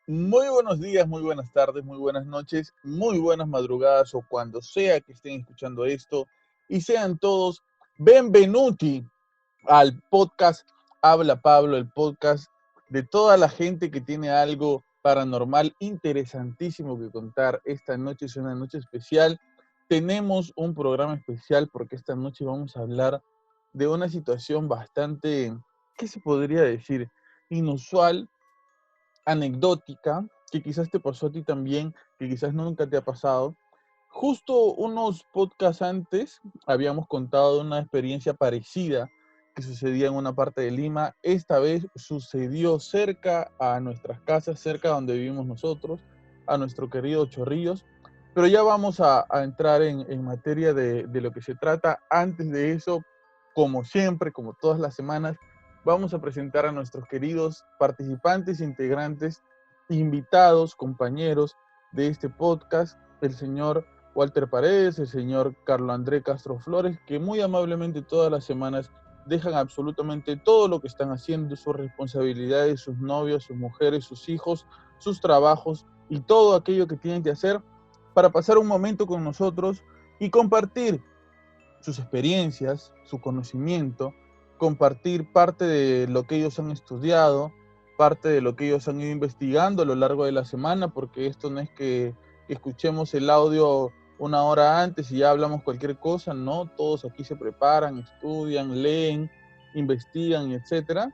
Muy buenos días, muy buenas tardes, muy buenas noches, muy buenas madrugadas o cuando sea que estén escuchando esto. Y sean todos benvenuti al podcast Habla Pablo, el podcast de toda la gente que tiene algo paranormal interesantísimo que contar. Esta noche es una noche especial. Tenemos un programa especial porque esta noche vamos a hablar de una situación bastante, ¿qué se podría decir? Inusual, anecdótica, que quizás te pasó a ti también, que quizás nunca te ha pasado. Justo unos podcasts antes habíamos contado una experiencia parecida que sucedía en una parte de Lima. Esta vez sucedió cerca a nuestras casas, cerca donde vivimos nosotros, a nuestro querido Chorrillos. Pero ya vamos a entrar en materia de lo que se trata. Antes de eso, como siempre, como todas las semanas, vamos a presentar a nuestros queridos participantes, integrantes, invitados, compañeros de este podcast, el señor Walter Paredes, el señor Carlos André Castro Flores, que muy amablemente todas las semanas dejan absolutamente todo lo que están haciendo, sus responsabilidades, sus novios, sus mujeres, sus hijos, sus trabajos y todo aquello que tienen que hacer para pasar un momento con nosotros y compartir sus experiencias, su conocimiento, compartir parte de lo que ellos han estudiado, parte de lo que ellos han ido investigando a lo largo de la semana, porque esto no es que escuchemos el audio una hora antes y ya hablamos cualquier cosa, no, todos aquí se preparan, estudian, leen, investigan, etcétera.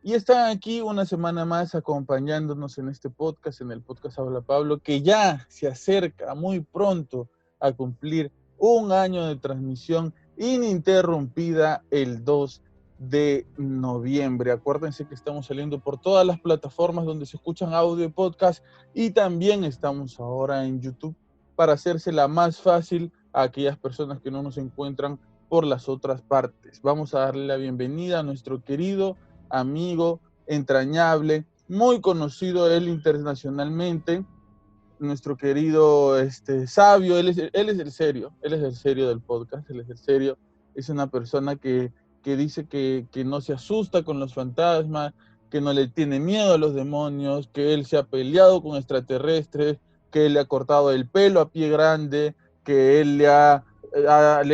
Y están aquí una semana más acompañándonos en este podcast, en el podcast Habla Pablo, que ya se acerca muy pronto a cumplir un año de transmisión ininterrumpida el 2 de noviembre. Acuérdense que estamos saliendo por todas las plataformas donde se escuchan audio y podcast y también estamos ahora en YouTube para hacérsela más fácil a aquellas personas que no nos encuentran por las otras partes. Vamos a darle la bienvenida a nuestro querido amigo, entrañable, muy conocido él internacionalmente, nuestro querido Sabio, él es el serio del podcast, él es el serio, es una persona que dice que no se asusta con los fantasmas, que no le tiene miedo a los demonios, que él se ha peleado con extraterrestres, que él le ha cortado el pelo a pie grande, que él le ha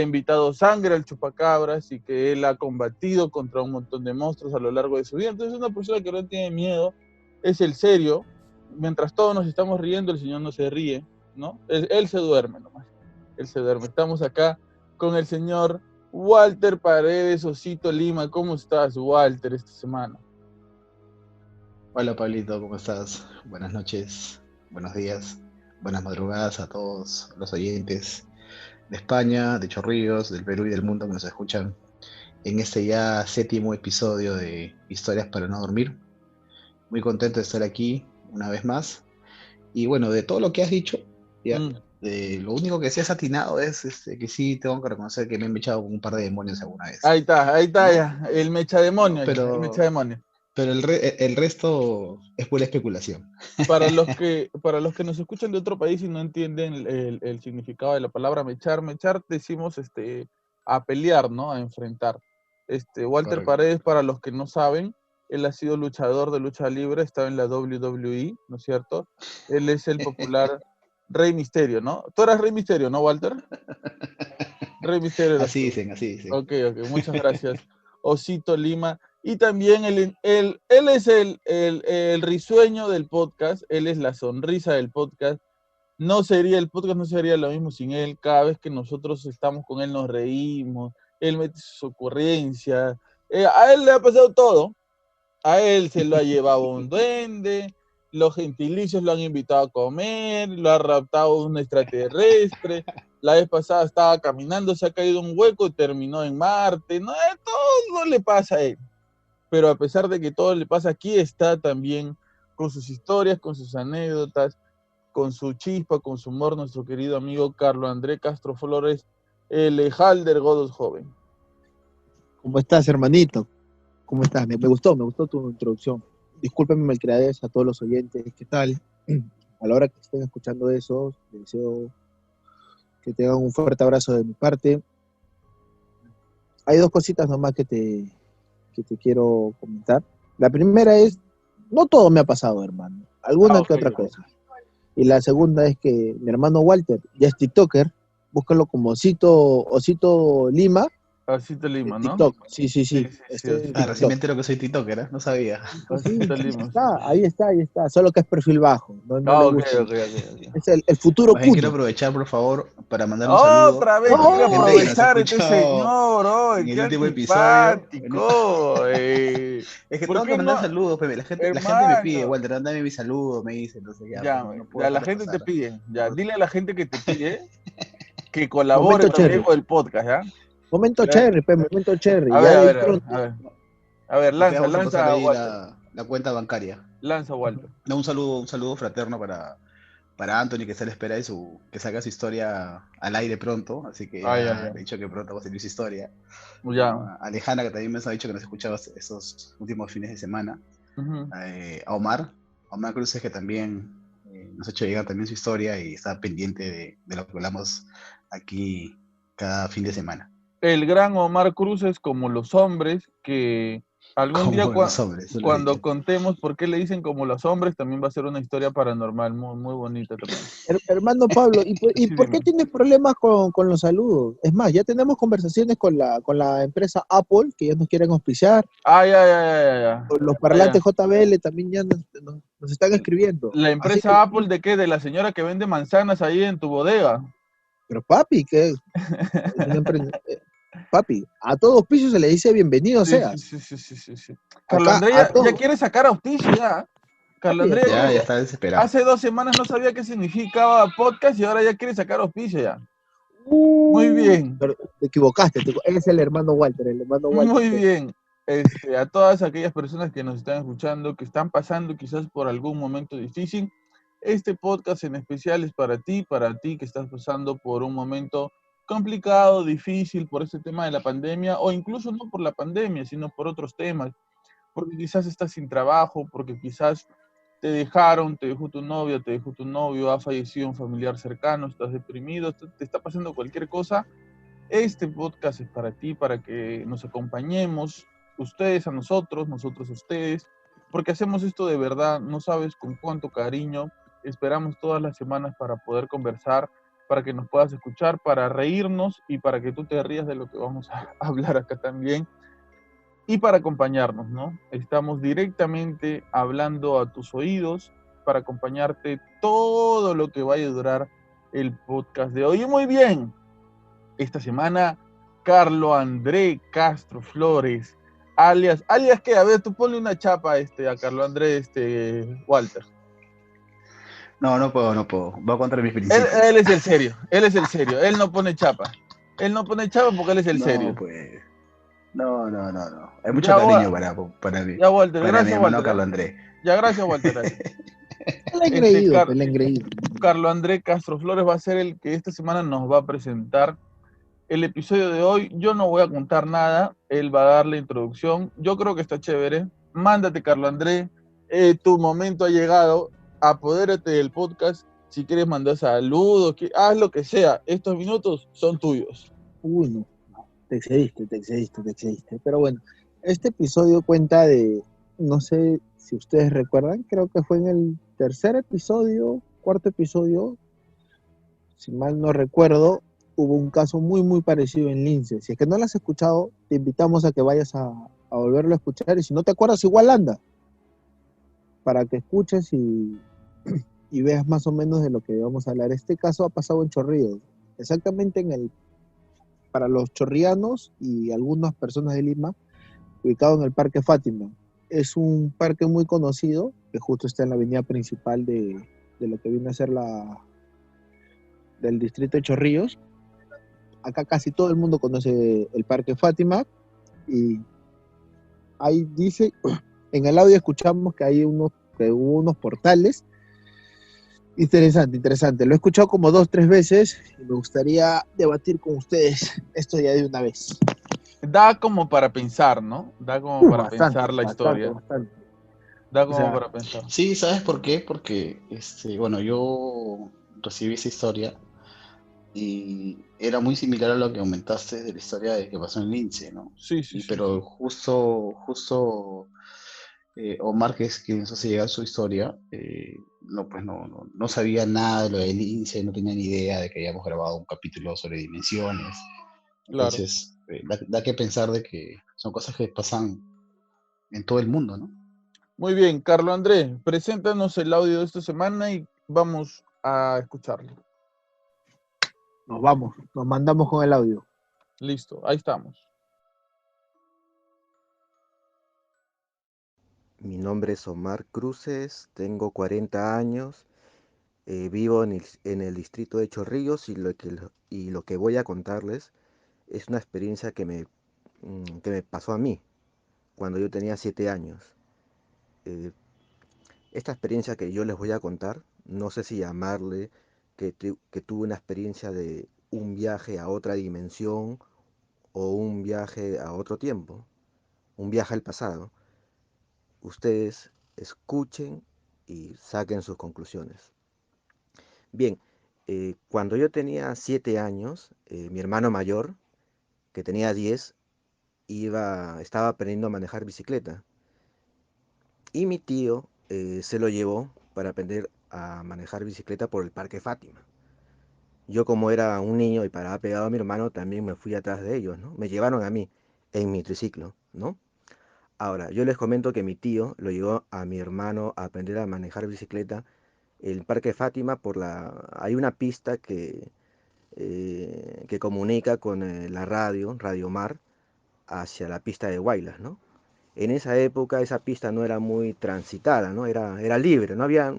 invitado sangre al chupacabras y que él ha combatido contra un montón de monstruos a lo largo de su vida. Entonces es una persona que no tiene miedo, es el serio. Mientras todos nos estamos riendo, el señor no se ríe, ¿no? Él se duerme nomás, él se duerme. Estamos acá con el señor Walter Paredes, Osito Lima. ¿Cómo estás, Walter, esta semana? Hola Pablito, ¿cómo estás? Buenas noches, buenos días, buenas madrugadas a todos los oyentes de España, de Chorrillos, del Perú y del mundo que nos escuchan en este ya séptimo episodio de Historias para no dormir. Muy contento de estar aquí una vez más. Y bueno, de todo lo que has dicho, ya, Mm. lo único que sí has atinado es que sí tengo que reconocer que me he echado con un par de demonios alguna vez, Ahí está ¿no? ya, el mechademonio ya, el Pero, mechademonio. pero el resto es pura especulación. Para los que nos escuchan de otro país y no entienden el significado de la palabra mechar decimos a pelear, ¿no? A enfrentar. Walter Correcto. Paredes, para los que no saben, él ha sido luchador de lucha libre, estaba en la WWE, ¿no es cierto? Él es el popular Rey Misterio, ¿no? Tú eras Rey Misterio, ¿no, Walter? Rey Misterio eras Así tú. dicen, así dicen. Ok, muchas gracias, Osito Lima. Y también él es el risueño del podcast, él es la sonrisa del podcast. El podcast no sería lo mismo sin él. Cada vez que nosotros estamos con él nos reímos, él mete sus ocurrencias. A él le ha pasado todo. A él se lo ha llevado un duende, los gentilicios lo han invitado a comer, lo ha raptado un extraterrestre. La vez pasada estaba caminando, se ha caído un hueco y terminó en Marte. No, todo le pasa a él. Pero a pesar de que todo le pasa, aquí está también con sus historias, con sus anécdotas, con su chispa, con su humor, nuestro querido amigo Carlos André Castro Flores, el Halder Godos joven. ¿Cómo estás, hermanito? ¿Cómo estás? Me gustó tu introducción. Discúlpenme, malcriadez, a todos los oyentes. ¿Qué tal? A la hora que estén escuchando eso, les deseo que tengan un fuerte abrazo de mi parte. Hay dos cositas nomás que te quiero comentar. La primera es, no todo me ha pasado, hermano. alguna que Ok. otra cosa. Y la segunda es que mi hermano Walter ya es TikToker, búscalo como Osito Lima, Asito Lima, ¿no? TikTok, sí, sí, Sí, sí, sí, sí, este en Ah, recién me TikTok. entero que soy TikToker, ¿eh? No sabía. Sí, Asito sí, Lima, sí. ahí está, solo que es perfil bajo, no le Ah, ok, gusta. ok, ok, ok. Es el futuro Más bien quiero Kuno. aprovechar, por favor, para mandar un saludo Otra vez a quiere la gente que nos ¡Oh! aprovechar este escuchó señor, oh, en el qué último episodio. No, antipático. es que ¿Por tengo que qué no? mandar saludos, Pepe. La gente me pide, Hermano, Walter, mándame mi saludo, me dice, entonces ya, pues ya, no puedo ya la dejar de gente te pasar. pide, ya, Por- dile a la gente que te pide que colabore Momento también cherry, con el podcast, ¿ya? momento Ya, cherry, pe, momento cherry, a ya ver, de a ahí ver, a ver, pronto. a ver. A ver, Ok, lanza, vamos a pasar lanza, ahí Walter. la cuenta bancaria. Lanza, Walter. No, un saludo fraterno para Anthony, que está a la espera de que saque su historia al aire pronto, así que Ay, ay, ya le he ay. dicho que pronto va a salir su historia. ¿No? Ya. A Alejandra, que también me ha dicho que nos escuchaba esos últimos fines de semana. Ujú. A Omar Cruces, que también nos ha hecho llegar también su historia y está pendiente de lo que hablamos aquí cada fin de semana. El gran Omar Cruz es como los hombres que algún día Como los hombres, eso lo he cuando dicho. contemos por qué le dicen como los hombres, también va a ser una historia paranormal muy, muy bonita también. Hermano Pablo, ¿y Sí, por qué dime. tienes problemas con los saludos? Es más, ya tenemos conversaciones con la empresa Apple, que ya nos quieren auspiciar. Ah, ya, ya, ya, ya, ya. Los Ah, parlantes ya. JBL también ya nos están escribiendo. La Así empresa que, Apple de qué? De la señora que vende manzanas ahí en tu bodega. pero papi, que es una papi, a todos pisos se le dice bienvenido Sí, sí, seas. sí, sí, sí, sí, sí. Carlos Acá Andrés a ya todos. quiere sacar auspicio ya. Carlos Papi, Andrés ya Ya quiere, está desesperado. hace 2 semanas no sabía qué significaba podcast y ahora ya quiere sacar auspicio ya. Muy bien. pero te equivocaste. Él es el hermano Walter. Muy bien. A todas aquellas personas que nos están escuchando, que están pasando quizás por algún momento difícil, este podcast en especial es para ti que estás pasando por un momento complicado, difícil por este tema de la pandemia, o incluso no por la pandemia, sino por otros temas, porque quizás estás sin trabajo, porque quizás te dejaron, te dejó tu novia, te dejó tu novio, ha fallecido un familiar cercano, estás deprimido, te está pasando cualquier cosa. Este podcast es para ti, para que nos acompañemos, ustedes a nosotros, nosotros a ustedes, porque hacemos esto de verdad, no sabes con cuánto cariño, esperamos todas las semanas para poder conversar, para que nos puedas escuchar, para reírnos y para que tú te rías de lo que vamos a hablar acá también y para acompañarnos, ¿no? Estamos directamente hablando a tus oídos para acompañarte todo lo que vaya a durar el podcast de hoy. Y muy bien, esta semana, Carlo André Castro Flores, alias que, a ver, tú ponle una chapa a Carlo André, Walter. No, no puedo, no puedo. Va contra mis Él principios. es el serio, él no pone chapa. Él no pone chapa porque él es el No, serio. pues. No, no, no, no. Hay mucho Ya, cariño ya Walter, para mi gracias hermano Walter, Carlos ¿eh? Andrés. Ya, gracias Walter, gracias. El Este, engreído, Car- el engreído. Carlo André Castro Flores va a ser el que esta semana nos va a presentar el episodio de hoy. Yo no voy a contar nada, él va a dar la introducción. Yo creo que está chévere. Mándate, Carlo André. Tu momento ha llegado. Apodérate del podcast. Si quieres mandar saludos, haz lo que sea. Estos minutos son tuyos. Uy, no, te excediste, te excediste, te excediste. Pero bueno, este episodio cuenta de, no sé si ustedes recuerdan, creo que fue en el tercer episodio, cuarto episodio, si mal no recuerdo, hubo un caso muy, muy parecido en Lince. Si es que no lo has escuchado, te invitamos a que vayas a volverlo a escuchar. Y si no te acuerdas, igual anda, para que escuches y veas más o menos de lo que vamos a hablar. Este caso ha pasado en Chorrillos, exactamente para los chorrianos y algunas personas de Lima, ubicado en el Parque Fátima. Es un parque muy conocido, que justo está en la avenida principal de lo que viene a ser del distrito de Chorrillos. Acá casi todo el mundo conoce el Parque Fátima y ahí dice, en el audio escuchamos que hubo unos portales. Interesante, interesante. Lo he escuchado como 2, 3 veces y me gustaría debatir con ustedes esto ya de una vez. Da como para pensar, ¿no? Da como para Bastante, pensar la bastante, historia. bastante. Da O como sea, para pensar. Sí, ¿sabes por qué? Porque, bueno, yo recibí esa historia y era muy similar a lo que comentaste de la historia de que pasó en Lince, ¿no? Sí, sí, sí, sí. Pero justo Omar, que es quien nos hace llegar su historia, no, pues no sabía nada de lo del INSEE, no tenía ni idea de que habíamos grabado un capítulo sobre dimensiones. Claro. Entonces, da que pensar de que son cosas que pasan en todo el mundo, ¿no? Muy bien, Carlos Andrés, preséntanos el audio de esta semana y vamos a escucharlo. Nos vamos, nos mandamos con el audio. Listo, ahí estamos. Mi nombre es Omar Cruces, tengo 40 años, vivo en el distrito de Chorrillos y lo que voy a contarles es una experiencia que me pasó a mí cuando yo tenía 7 años. Eh, Esta experiencia que yo les voy a contar, no sé si llamarle que tuve una experiencia de un viaje a otra dimensión o un viaje a otro tiempo, un viaje al pasado. Ustedes escuchen y saquen sus conclusiones. Bien, cuando yo tenía 7 años, mi hermano mayor, que tenía 10, estaba aprendiendo a manejar bicicleta. Y mi tío se lo llevó para aprender a manejar bicicleta por el Parque Fátima. Yo como era un niño y paraba pegado a mi hermano, también me fui atrás de ellos, ¿no? Me llevaron a mí en mi triciclo, ¿no? Ahora, yo les comento que mi tío lo llevó a mi hermano a aprender a manejar bicicleta el Parque Fátima hay una pista que comunica con la Radio Mar, hacia la pista de Huaylas, ¿no? En esa época esa pista no era muy transitada, ¿no? Era libre, no había,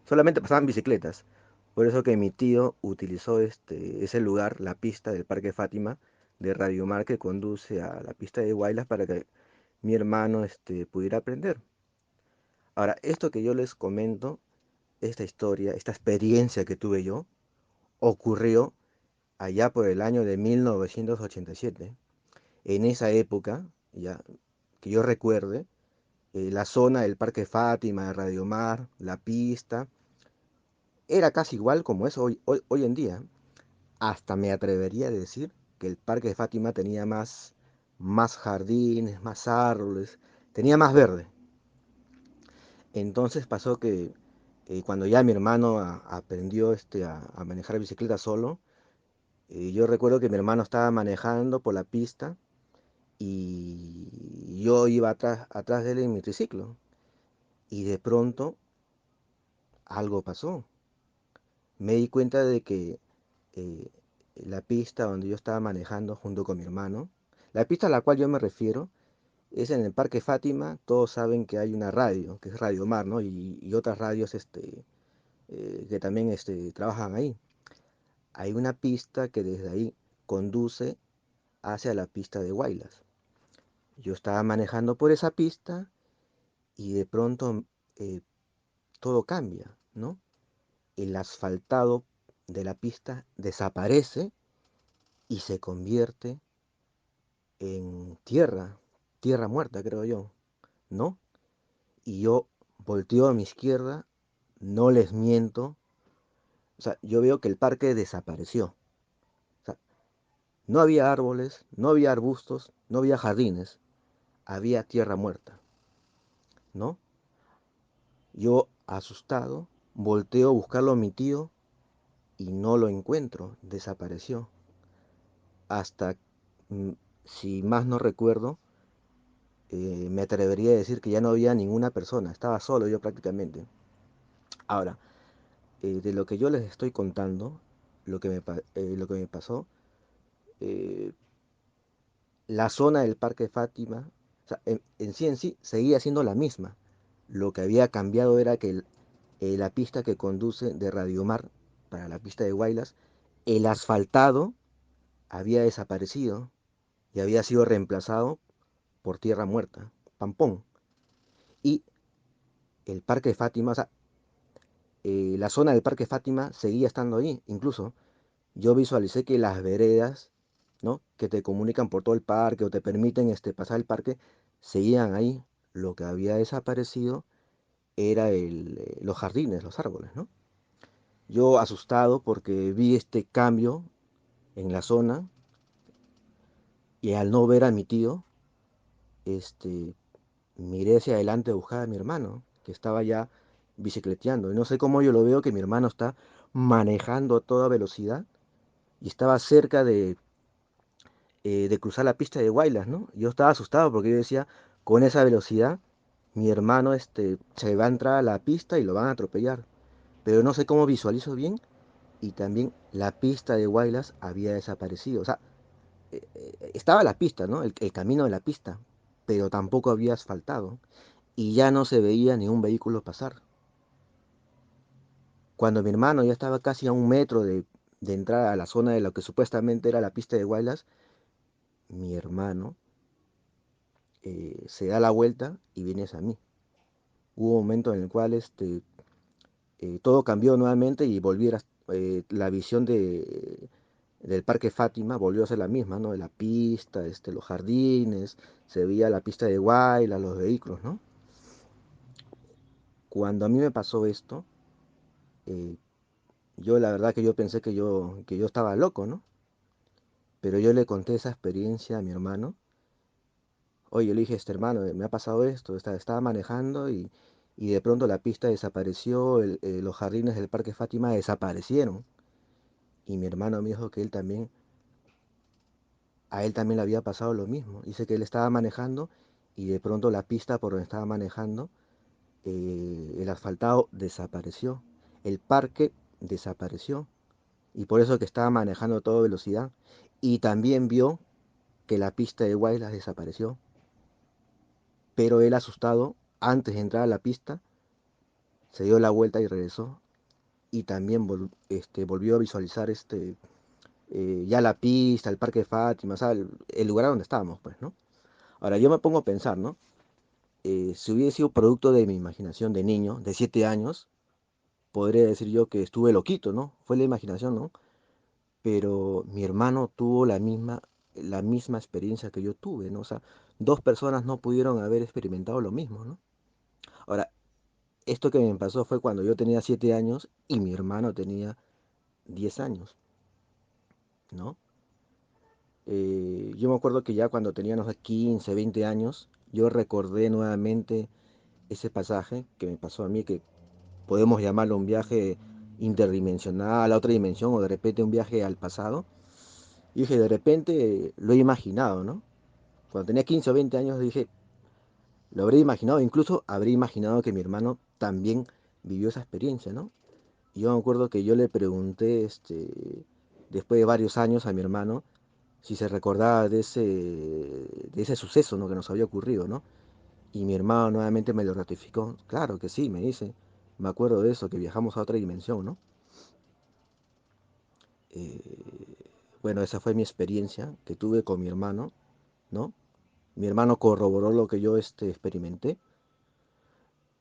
solamente pasaban bicicletas. Por eso que mi tío utilizó ese lugar, la pista del Parque Fátima de Radio Mar que conduce a la pista de Huaylas para que mi hermano pudiera aprender. Ahora, esto que yo les comento, esta historia, esta experiencia que tuve yo, ocurrió allá por el año de 1987. En esa época, ya que yo recuerde, la zona del Parque Fátima, de Radio Mar, la pista, era casi igual como es hoy en día. Hasta me atrevería a decir que el Parque Fátima tenía más jardines, más árboles, tenía más verde. Entonces pasó que cuando ya mi hermano aprendió a manejar bicicleta solo, yo recuerdo que mi hermano estaba manejando por la pista y yo iba atrás de él en mi triciclo. Y de pronto algo pasó. Me di cuenta de que eh, la pista donde yo estaba manejando junto con mi hermano, la pista a la cual yo me refiero, es en el Parque Fátima. Todos saben que hay una radio, que es Radio Mar, ¿no? Y otras radios que también trabajan ahí. Hay una pista que desde ahí conduce hacia la pista de Huaylas. Yo estaba manejando por esa pista y de pronto eh, todo cambia, ¿no? El asfaltado de la pista desaparece y se convierte en tierra muerta, creo yo, ¿no? Y yo volteo a mi izquierda, no les miento, o sea, yo veo que el parque desapareció. O sea, no había árboles, no había arbustos, no había jardines, había tierra muerta, ¿no? Yo, asustado, volteo a buscarlo a mi tío y no lo encuentro, desapareció. Hasta, mm, si más no recuerdo, me atrevería a decir que ya no había ninguna persona, estaba solo yo prácticamente. Ahora, de lo que yo les estoy contando, lo que me pasó, eh, la zona del Parque Fátima, o sea, en sí seguía siendo la misma. Lo que había cambiado era que la pista que conduce de Radio Mar para la pista de Huaylas, el asfaltado había desaparecido y había sido reemplazado por tierra muerta, pampón. Y el Parque Fátima, o sea, la zona del Parque Fátima seguía estando ahí. Incluso yo visualicé que las veredas, ¿no? Que te comunican por todo el parque o te permiten pasar el parque, seguían ahí. Lo que había desaparecido era los jardines, los árboles, ¿no? Yo asustado porque vi este cambio en la zona y al no ver a mi tío, este, miré hacia adelante a buscar a mi hermano, que estaba ya bicicleteando. Y no sé cómo yo lo veo que mi hermano está manejando a toda velocidad y estaba cerca de cruzar la pista de Guaylas, ¿no? Yo estaba asustado porque yo decía, con esa velocidad, mi hermano se va a entrar a la pista y lo van a atropellar. Pero no sé cómo visualizo bien y también la pista de Guaylas había desaparecido. O sea, estaba la pista, ¿no? El camino de la pista, pero tampoco había asfaltado y ya no se veía ni un vehículo pasar. Cuando mi hermano ya estaba casi a 1 metro de entrar a la zona de lo que supuestamente era la pista de Guaylas, mi hermano se da la vuelta y viene hacia mí. Hubo un momento en el cual todo cambió nuevamente y la visión del Parque Fátima volvió a ser la misma, ¿no? De la pista, los jardines, se veía la pista de Guaylas, los vehículos, ¿no? Cuando a mí me pasó esto, eh, yo la verdad que yo pensé que yo estaba loco, ¿no? Pero yo le conté esa experiencia a mi hermano. Oye, yo le dije, hermano, me ha pasado esto, estaba manejando y de pronto la pista desapareció, los jardines del Parque Fátima desaparecieron. Y mi hermano me dijo que a él también le había pasado lo mismo. Dice que él estaba manejando y de pronto la pista por donde estaba manejando, el asfaltado desapareció, el parque desapareció. Y por eso que estaba manejando a toda velocidad. Y también vio que la pista de Guaylas desapareció. Pero él asustado, antes de entrar a la pista, se dio la vuelta y regresó. Y también volvió a visualizar ya la pista, el Parque Fátima, o sea, el lugar donde estábamos, pues, ¿no? Ahora yo me pongo a pensar, ¿no? Si hubiese sido producto de mi imaginación de niño, de 7 años, podría decir yo que estuve loquito, ¿no? Fue la imaginación, ¿no? Pero mi hermano tuvo la misma experiencia que yo tuve, ¿no? O sea, dos personas no pudieron haber experimentado lo mismo, ¿no? Ahora, esto que me pasó fue cuando yo tenía 7 años y mi hermano tenía 10 años, ¿no? Yo me acuerdo que ya cuando tenía, no sé, 15, 20 años, yo recordé nuevamente ese pasaje que me pasó a mí, que podemos llamarlo un viaje interdimensional a otra dimensión o de repente un viaje al pasado. Y dije, de repente lo he imaginado, ¿no? Cuando tenía 15 o 20 años dije, lo habré imaginado, incluso habré imaginado que mi hermano también vivió esa experiencia, ¿no? Y yo me acuerdo que yo le pregunté, después de varios años a mi hermano, si se recordaba de ese suceso, ¿no? Que nos había ocurrido, ¿no? Y mi hermano nuevamente me lo ratificó. Claro que sí, me dice. Me acuerdo de eso, que viajamos a otra dimensión, ¿no? Eh, bueno, esa fue mi experiencia que tuve con mi hermano, ¿no? Mi hermano corroboró lo que yo experimenté.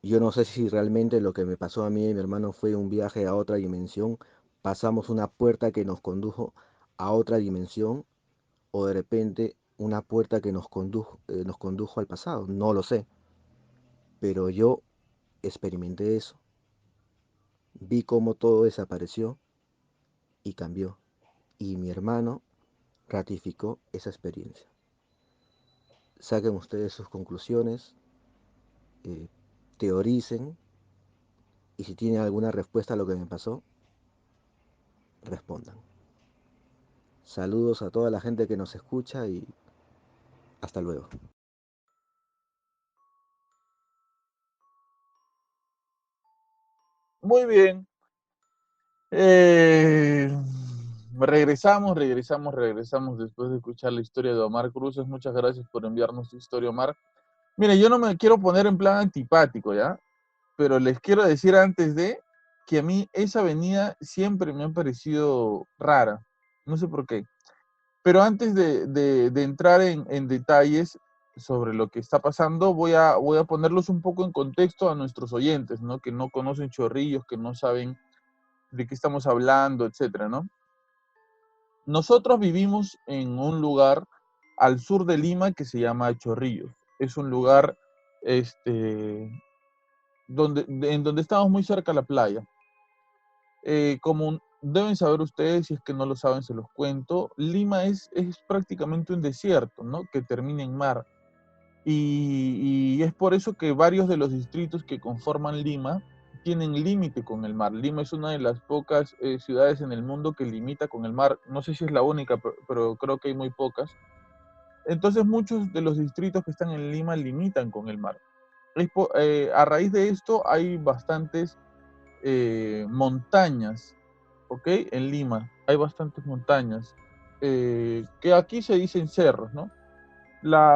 Yo no sé si realmente lo que me pasó a mí y mi hermano fue un viaje a otra dimensión. Pasamos una puerta que nos condujo a otra dimensión o de repente una puerta que nos condujo al pasado. No lo sé, pero yo experimenté eso. Vi cómo todo desapareció y cambió. Y mi hermano ratificó esa experiencia. Saquen ustedes sus conclusiones, eh, teoricen y si tienen alguna respuesta a lo que me pasó, respondan. Saludos a toda la gente que nos escucha y hasta luego. Muy bien. Eh, regresamos después de escuchar la historia de Omar Cruces. Muchas gracias por enviarnos tu historia, Omar. Mire, yo no me quiero poner en plan antipático, ¿ya? Pero les quiero decir antes de que a mí esa avenida siempre me ha parecido rara. No sé por qué. Pero antes de entrar en detalles sobre lo que está pasando, voy a ponerlos un poco en contexto a nuestros oyentes, ¿no? Que no conocen Chorrillos, que no saben de qué estamos hablando, etcétera, ¿no? Nosotros vivimos en un lugar al sur de Lima que se llama Chorrillos. Es un lugar este, en donde estamos muy cerca de la playa. Como deben saber ustedes, si es que no lo saben, se los cuento, Lima es prácticamente un desierto, ¿no? Que termina en mar. y es por eso que varios de los distritos que conforman Lima tienen límite con el mar. Lima es una de las pocas ciudades en el mundo que limita con el mar. No sé si es la única, pero creo que hay muy pocas. Entonces muchos de los distritos que están en Lima limitan con el mar. A raíz de esto hay bastantes montañas, ¿ok? En Lima hay bastantes montañas, que aquí se dicen cerros, ¿no?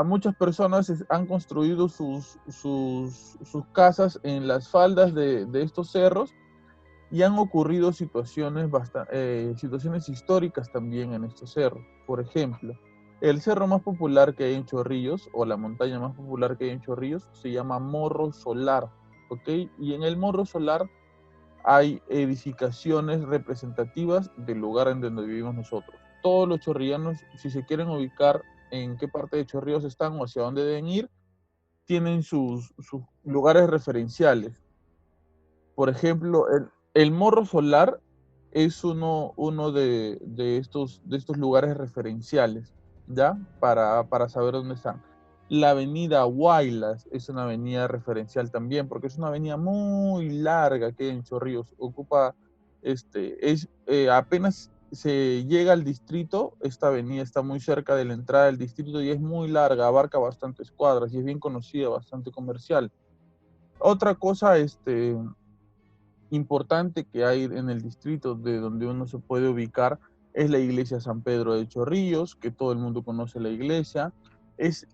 Muchas personas han construido sus casas en las faldas de estos cerros y han ocurrido situaciones históricas también en estos cerros. Por ejemplo, el cerro más popular que hay en Chorrillos, o la montaña más popular que hay en Chorrillos, se llama Morro Solar, ¿ok? Y en el Morro Solar hay edificaciones representativas del lugar en donde vivimos nosotros. Todos los chorrillanos, si se quieren ubicar en qué parte de Chorrillos están o hacia dónde deben ir, tienen sus lugares referenciales. Por ejemplo, el Morro Solar es uno de estos lugares referenciales, ¿ya? Para saber dónde están. La avenida Huaylas es una avenida referencial también, porque es una avenida muy larga que hay en Chorrillos. Apenas se llega al distrito, esta avenida está muy cerca de la entrada del distrito y es muy larga, abarca bastantes cuadras y es bien conocida, bastante comercial. Otra cosa, importante que hay en el distrito de donde uno se puede ubicar es la iglesia San Pedro de Chorrillos, que todo el mundo conoce la iglesia.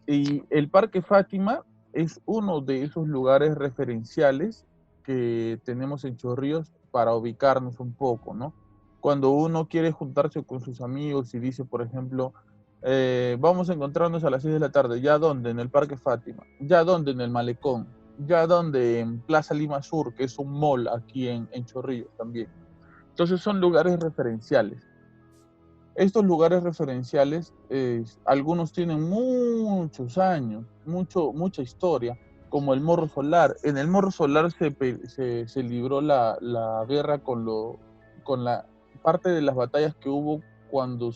Y el Parque Fátima es uno de esos lugares referenciales que tenemos en Chorrillos para ubicarnos un poco, ¿no? Cuando uno quiere juntarse con sus amigos y dice, por ejemplo, vamos a encontrarnos a las 6 de la tarde, ¿ya dónde? En el Parque Fátima, ¿ya dónde? En el Malecón, ya donde en Plaza Lima Sur, que es un mall aquí en Chorrillos también. Entonces son lugares referenciales. Estos lugares referenciales, algunos tienen muchos años, mucha historia, como el Morro Solar. En el Morro Solar se libró la guerra con la parte de las batallas que hubo cuando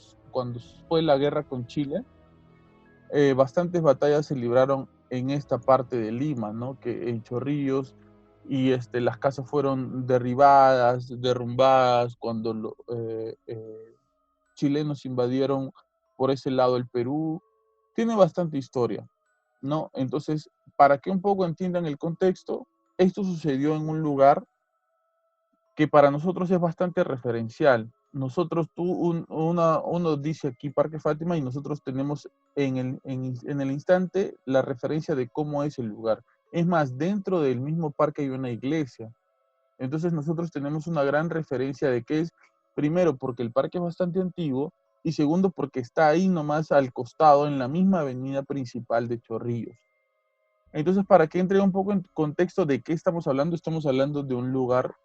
fue la guerra con Chile. Bastantes batallas se libraron en esta parte de Lima, ¿no? Que en Chorrillos, y las casas fueron derrumbadas cuando chilenos invadieron por ese lado el Perú. Tiene bastante historia, ¿no? Entonces, para que un poco entiendan el contexto, esto sucedió en un lugar que para nosotros es bastante referencial. Uno dice aquí Parque Fátima y nosotros tenemos en el instante la referencia de cómo es el lugar. Es más, dentro del mismo parque hay una iglesia. Entonces nosotros tenemos una gran referencia de qué es, primero porque el parque es bastante antiguo y segundo porque está ahí nomás al costado en la misma avenida principal de Chorrillos. Entonces, para que entre un poco en contexto de qué estamos hablando de un lugar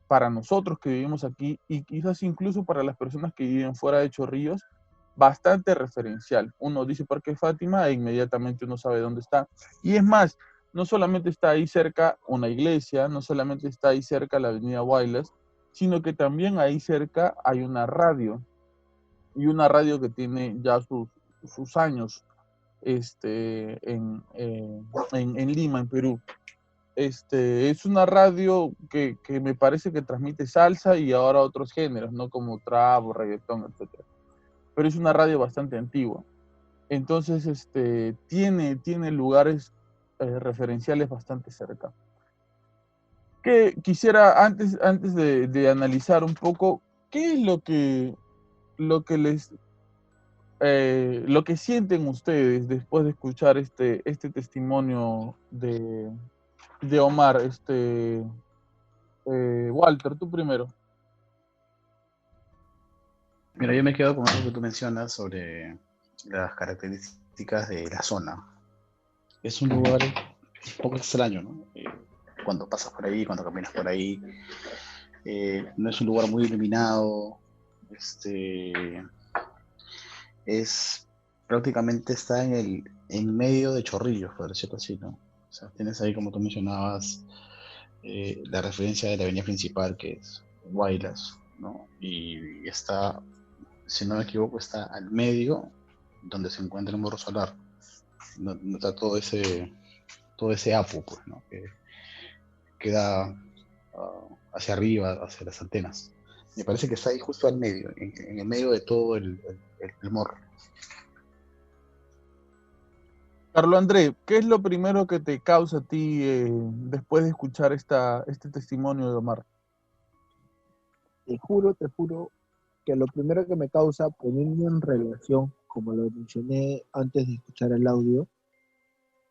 para nosotros que vivimos aquí y quizás incluso para las personas que viven fuera de Chorrillos, bastante referencial. Uno dice Parque Fátima e inmediatamente uno sabe dónde está. Y es más, no solamente está ahí cerca una iglesia, no solamente está ahí cerca la avenida Guaylas, sino que también ahí cerca hay una radio, y una radio que tiene ya sus años en Lima, en Perú. Es una radio que me parece que transmite salsa y ahora otros géneros, ¿no? Como trap o reggaetón, etc. Pero es una radio bastante antigua. Entonces, tiene lugares referenciales bastante cerca. Que quisiera, antes de analizar un poco, ¿qué es lo que lo que sienten ustedes después de escuchar este testimonio de Omar? Walter, tú primero. Mira, yo me quedo con algo que tú mencionas sobre las características de la zona. Es un lugar un poco extraño, ¿no? Cuando pasas por ahí, cuando caminas por ahí, no es un lugar muy iluminado, prácticamente está en medio de Chorrillos, por decirlo así, ¿no? O sea, tienes ahí, como tú mencionabas, la referencia de la avenida principal, que es Guaylas, ¿no? Y está, si no me equivoco, está al medio donde se encuentra el Morro Solar. no está todo ese apu, pues, ¿no? Que da hacia arriba, hacia las antenas. Me parece que está ahí justo al medio, en el medio de todo el morro. Carlos André, ¿qué es lo primero que te causa a ti después de escuchar este testimonio de Omar? Te juro que lo primero que me causa poniendo en relación, como lo mencioné antes de escuchar el audio,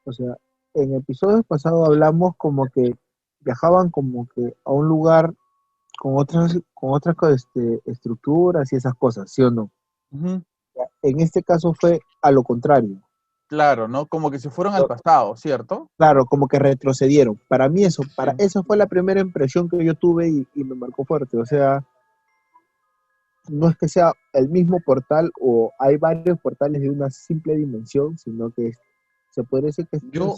o sea, en episodios pasados hablamos como que viajaban como que a un lugar con otras estructuras y esas cosas, ¿sí o no? Ujú. En este caso fue a lo contrario. Claro, ¿no? Como que se fueron al pasado, ¿cierto? Claro, como que retrocedieron. Para Sí. eso fue la primera impresión que yo tuve y me marcó fuerte. O sea, no es que sea el mismo portal o hay varios portales de una simple dimensión, sino que se puede decir que Yo,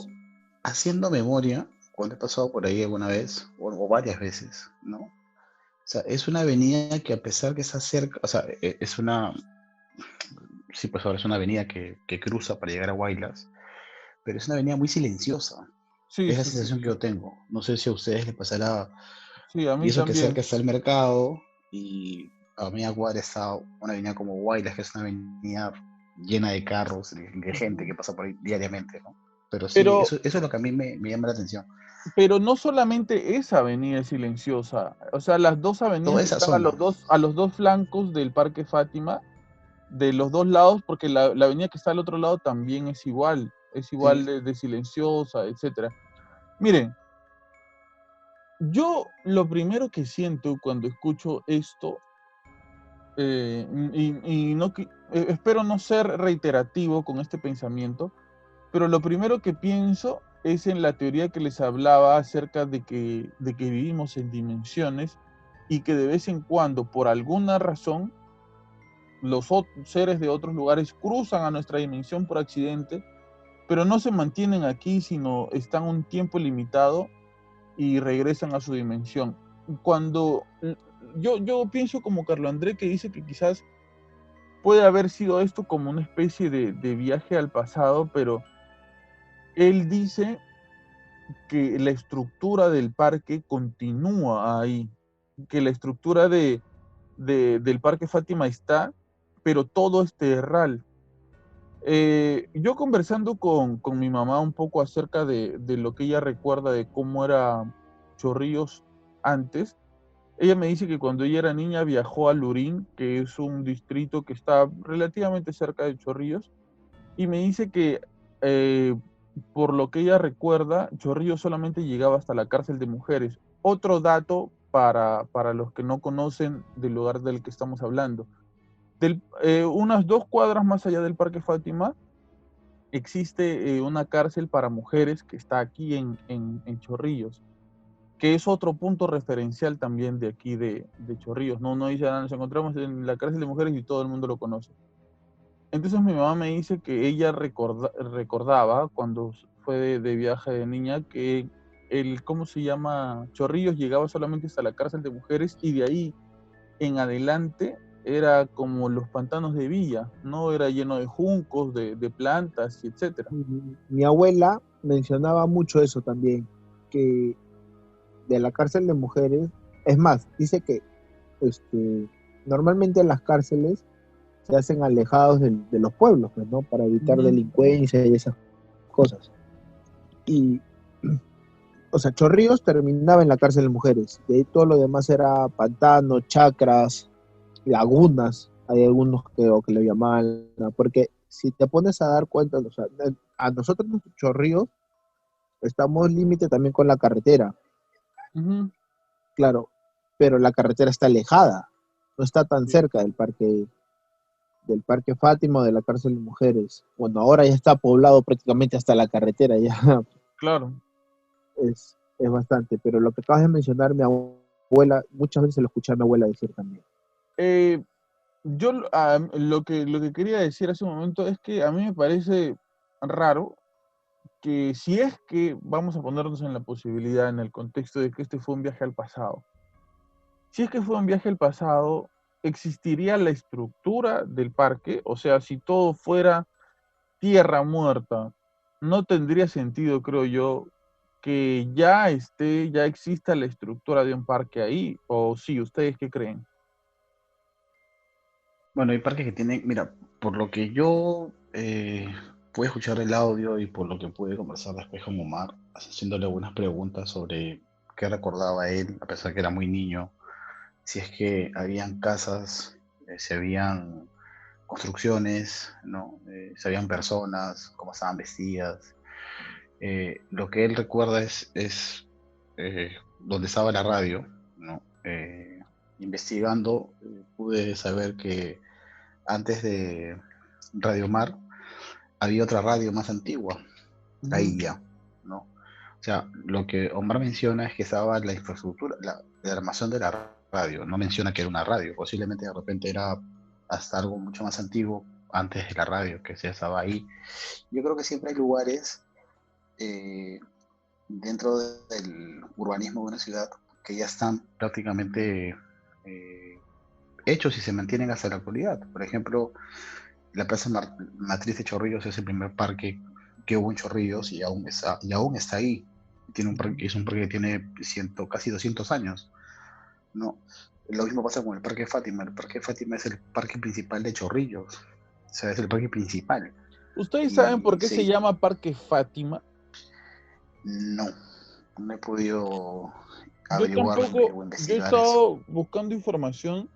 haciendo memoria, cuando he pasado por ahí alguna vez, o varias veces, ¿no? O sea, es una avenida que a pesar que está cerca, o sea, es una, sí, pues ahora es una avenida que cruza para llegar a Huaylas, pero es una avenida muy silenciosa. Sí, Es la sí, sí, sensación que sí. yo tengo. No sé si a ustedes les pasará. Sí, a Y mí eso que cerca también. está el mercado y a media cuadra está una avenida como Guaylas, que es una avenida llena de carros, de gente Ujú. que pasa por ahí diariamente, ¿no? Pero sí, Pero, eso es lo que a mí me llama la atención. pero no solamente esa avenida es silenciosa, o sea, las dos avenidas Toda que esa están zona. a los dos flancos del Parque Fátima, de los dos lados, porque la avenida que está al otro lado también es igual Sí. de silenciosa, etcétera. Miren, yo lo primero que siento cuando escucho esto, y no, espero no ser reiterativo con este pensamiento, pero lo primero que pienso es en la teoría que les hablaba acerca de que vivimos en dimensiones y que de vez en cuando, por alguna razón, los seres de otros lugares cruzan a nuestra dimensión por accidente, pero no se mantienen aquí, sino están un tiempo limitado y regresan a su dimensión. Cuando yo pienso como Carlos André, que dice que quizás puede haber sido esto como una especie de viaje al pasado, pero él dice que la estructura del parque continúa ahí, que la estructura del Parque Fátima está, pero todo es terral. Yo conversando con mi mamá un poco acerca de lo que ella recuerda de cómo era Chorrillos antes, ella me dice que cuando ella era niña viajó a Lurín, que es un distrito que está relativamente cerca de Chorrillos, y me dice que eh, por lo que ella recuerda, Chorrillos solamente llegaba hasta la cárcel de mujeres. Otro dato para los que no conocen del lugar del que estamos hablando. Unas 2 cuadras más allá del Parque Fátima existe una cárcel para mujeres que está aquí en Chorrillos, que es otro punto referencial también de aquí de Chorrillos. No dice, "Ah, nos encontramos en la cárcel de mujeres y todo el mundo lo conoce". Entonces mi mamá me dice que ella recordaba cuando fue de viaje de niña que ¿cómo se llama? Chorrillos llegaba solamente hasta la cárcel de mujeres y de ahí en adelante era como los pantanos de Villa, ¿no? Era lleno de juncos, de plantas, y etcétera. mi abuela mencionaba mucho eso también, que de la cárcel de mujeres, es más, dice que normalmente las cárceles se hacen alejados de los pueblos, pues, ¿no? Para evitar Ujú. delincuencia y esas cosas. Y, o sea, Chorrillos terminaba en la cárcel de mujeres. De ahí todo lo demás era pantano, chacras, lagunas. Hay algunos que lo llamaban, ¿no? Porque si te pones a dar cuenta, o sea, a nosotros Chorrillos estamos límite también con la carretera, Ujú. claro, pero la carretera está alejada, no está tan Sí, cerca del Parque Fátima o de la cárcel de mujeres. Bueno, ahora ya está poblado prácticamente hasta la carretera, ya claro. es bastante, pero lo que acabas de mencionar, mi abuela, muchas veces lo escuché a mi abuela decir también. Eh, lo que quería decir hace un momento es que a mí me parece raro que si es que vamos a ponernos en la posibilidad, en el contexto de que este fue un viaje al pasado, si es que fue un viaje al pasado, existiría la estructura del parque, o sea, si todo fuera tierra muerta, no tendría sentido, creo yo, que ya exista la estructura de un parque ahí, o sí, ¿ustedes qué creen? Bueno, hay parques que tienen, mira, por lo que yo pude escuchar el audio y por lo que pude conversar después con Omar, haciéndole algunas preguntas sobre qué recordaba él, a pesar que era muy niño, si es que habían casas, si habían construcciones, ¿no? Si habían personas, cómo estaban vestidas. Lo que él recuerda es donde estaba la radio, ¿no? Investigando, pude saber que antes de Radio Mar había otra radio más antigua, Ujú, ahí ya, ¿no? O sea, lo que Omar menciona es que estaba la infraestructura, la armación de la radio, no menciona que era una radio, posiblemente de repente era hasta algo mucho más antiguo antes de la radio, que se estaba ahí. Yo creo que siempre hay lugares eh, dentro del urbanismo de una ciudad que ya están prácticamente eh, hechos y se mantienen hasta la actualidad. Por ejemplo, la Plaza Matriz de Chorrillos es el primer parque que hubo en Chorrillos y aún está ahí. Tiene un parque, es un parque que tiene casi 200 años, ¿no? Lo mismo pasa con el Parque Fátima. El Parque Fátima es el parque principal de Chorrillos. O sea, es el parque principal. ¿Ustedes saben por Y qué se sí, llama Parque Fátima? no, no he podido Yo averiguar tampoco, o yo he investigar eso. estado buscando información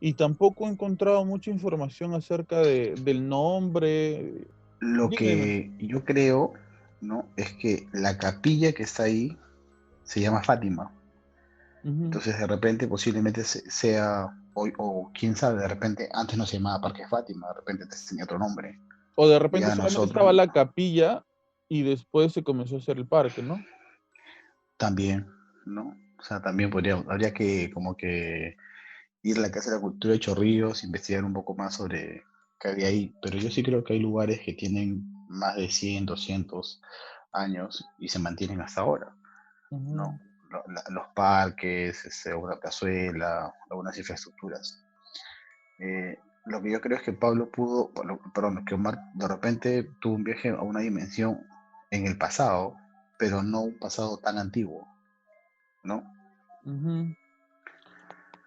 y tampoco he encontrado mucha información acerca del nombre. Lo Díganme. que yo creo, ¿no? Es que la capilla que está ahí se llama Fátima. Ujú. Entonces, de repente, posiblemente sea hoy, o quién sabe, de repente antes no se llamaba Parque Fátima, de repente tenía otro nombre. O de repente Ya solamente nosotros estaba la capilla y después se comenzó a hacer el parque, ¿no? también, ¿no? O sea, también habría que como que ir a la Casa de la Cultura de Chorrillos, investigar un poco más sobre qué había ahí. Pero yo sí creo que hay lugares que tienen más de 100, 200 años y se mantienen hasta ahora, Ujú. ¿no? Los parques, una plazuela, algunas infraestructuras. Lo que yo creo es que Pablo perdón, que Omar de repente tuvo un viaje a una dimensión en el pasado, pero no un pasado tan antiguo, ¿no? Ujú.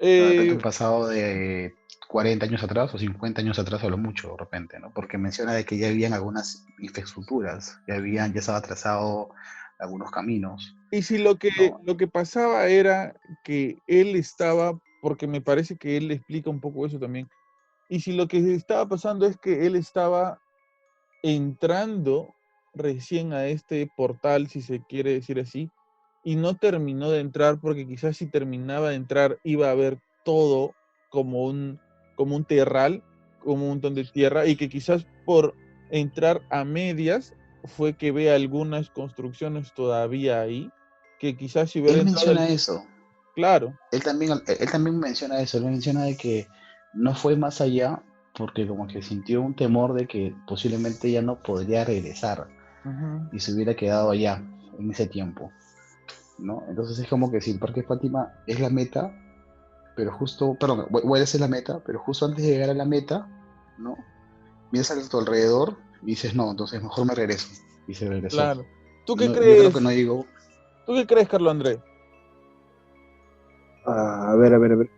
De repente un Eh, pasado de 40 años atrás o 50 años atrás a lo mucho, de repente, ¿no? Porque menciona de que ya habían algunas infraestructuras, ya estaba trazado algunos caminos, y si lo que, ¿no? lo que pasaba era que él estaba, porque me parece que él explica un poco eso también, y si lo que estaba pasando es que él estaba entrando recién a este portal, si se quiere decir así, y no terminó de entrar porque quizás si terminaba de entrar iba a ver todo como un terral, como un montón de tierra, y que quizás por entrar a medias fue que ve algunas construcciones todavía ahí, que quizás si hubiera Él entrado menciona eso, claro. él también menciona eso, él menciona de que no fue más allá porque como que sintió un temor de que posiblemente ya no podría regresar Ujú. y se hubiera quedado allá en ese tiempo, ¿no? Entonces es como que si el Parque Fátima es la meta, pero justo, perdón, voy a ser la meta, pero justo antes de llegar a la meta, ¿no? Miras a tu alrededor y dices, no, entonces mejor me regreso. Y se regresó. Claro. ¿Tú qué No, yo creo que crees? no llegó. ¿Tú qué crees, Carlos Andrés? A ver, a ver, a ver.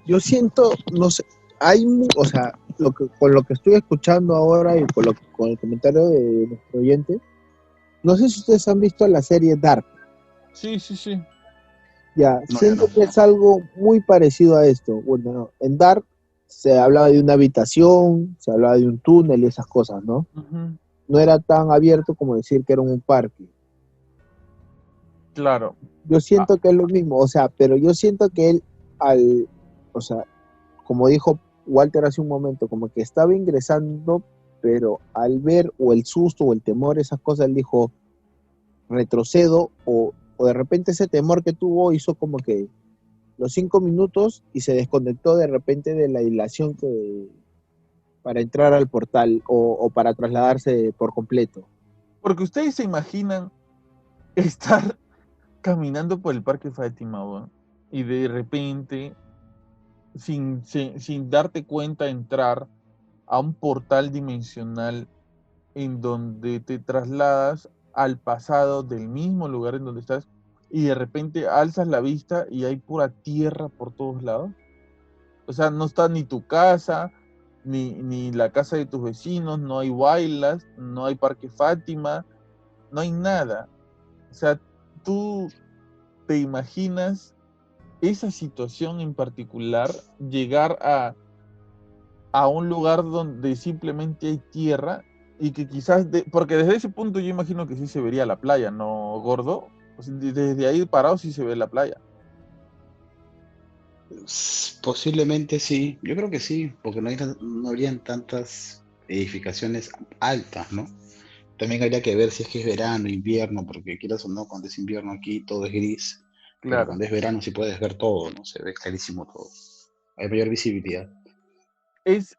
Yo siento, no sé, o sea, con lo que estoy escuchando ahora y con el comentario de nuestro oyente, no sé si ustedes han visto la serie Dark. Sí, sí, sí. Ya, No, yo siento no. que es algo muy parecido a esto. Bueno, no, en Dark se hablaba de una habitación, se hablaba de un túnel y esas cosas, ¿no? Ujú. No era tan abierto como decir que era un parque. Claro. Yo Ah, siento que es lo mismo, o sea, pero yo siento que él, o sea, como dijo Walter hace un momento, como que estaba ingresando, pero al ver o el susto o el temor, esas cosas, él dijo, retrocedo, o de repente ese temor que tuvo hizo como que los 5 minutos y se desconectó de repente de la dilación para entrar al portal o para trasladarse por completo. porque ustedes se imaginan estar caminando por el Parque Fátima, weón, y de repente, sin darte cuenta, entrar a un portal dimensional en donde te trasladas al pasado del mismo lugar en donde estás y de repente alzas la vista y hay pura tierra por todos lados? O sea, no está ni tu casa, ni la casa de tus vecinos, no hay Guaylas, no hay Parque Fátima, no hay nada. O sea, tú te imaginas esa situación en particular, llegar a un lugar donde simplemente hay tierra y que quizás, porque desde ese punto yo imagino que sí se vería la playa, ¿no, gordo? O sea, desde ahí parado sí se ve la playa. Posiblemente sí, yo creo que sí, porque no habrían tantas edificaciones altas, ¿no? También habría que ver si es que es verano, invierno, porque quieras o no, cuando es invierno aquí todo es gris, pero Claro. cuando es verano sí puedes ver todo, ¿no? Se ve clarísimo todo. Hay mayor visibilidad. Es,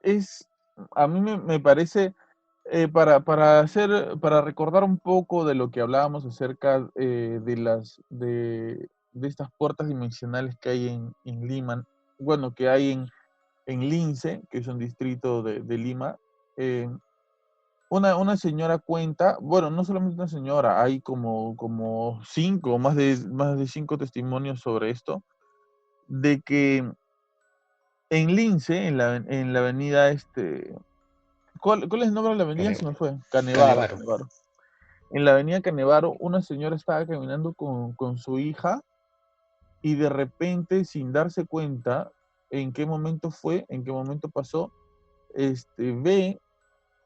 a mí me parece, para recordar un poco de lo que hablábamos acerca de estas puertas dimensionales que hay en Lima, bueno, que hay en Lince, que es un distrito de Lima. eh, una señora cuenta, bueno, no solamente una señora, hay como cinco, más de cinco testimonios sobre esto, de que en Lince, en la avenida, ¿cuál es el nombre de la avenida? Se Cane- me fue. Canevaro, Canevaro. Canevaro. En la avenida Canevaro, una señora estaba caminando con su hija y de repente, sin darse cuenta en qué momento fue, en qué momento pasó, ve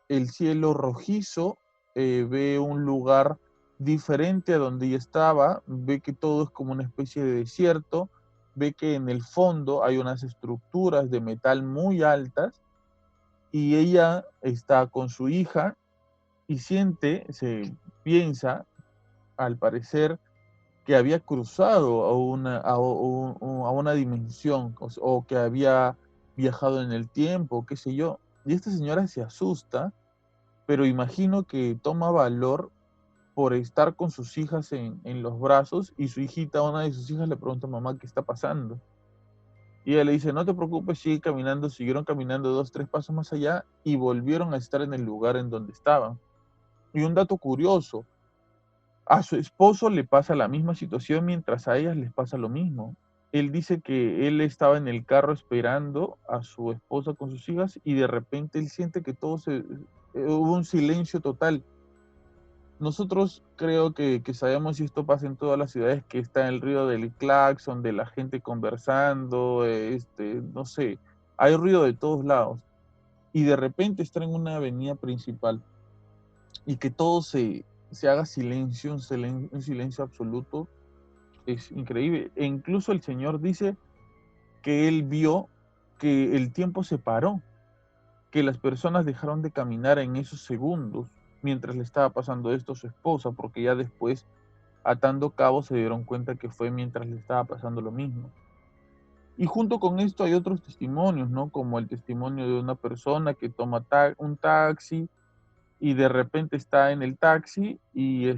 el cielo rojizo, ve un lugar diferente a donde ella estaba, ve que todo es como una especie de desierto, ve que en el fondo hay unas estructuras de metal muy altas y ella está con su hija y se piensa, al parecer, que había cruzado a una dimensión o que había viajado en el tiempo, qué sé yo. Y esta señora se asusta, pero imagino que toma valor por estar con sus hijas en los brazos y su hijita, una de sus hijas le pregunta: mamá, ¿qué está pasando? Y ella le dice: no te preocupes, sigue caminando. Siguieron caminando 2, 3 pasos más allá y volvieron a estar en el lugar en donde estaban. Y un dato curioso, a su esposo le pasa la misma situación mientras a ellas les pasa lo mismo. Él dice que él estaba en el carro esperando a su esposa con sus hijas y de repente él siente que hubo un silencio total. Nosotros creo que sabemos, y esto pasa en todas las ciudades, que está el ruido del claxon, de la gente conversando, no sé, hay ruido de todos lados. Y de repente estar en una avenida principal y que todo se haga silencio, un silencio absoluto, es increíble. E incluso el Señor dice que él vio que el tiempo se paró, que las personas dejaron de caminar en esos segundos mientras le estaba pasando esto a su esposa, porque ya después, atando cabos, se dieron cuenta que fue mientras le estaba pasando lo mismo. Y junto con esto hay otros testimonios, ¿no? Como el testimonio de una persona que toma un taxi y de repente está en el taxi y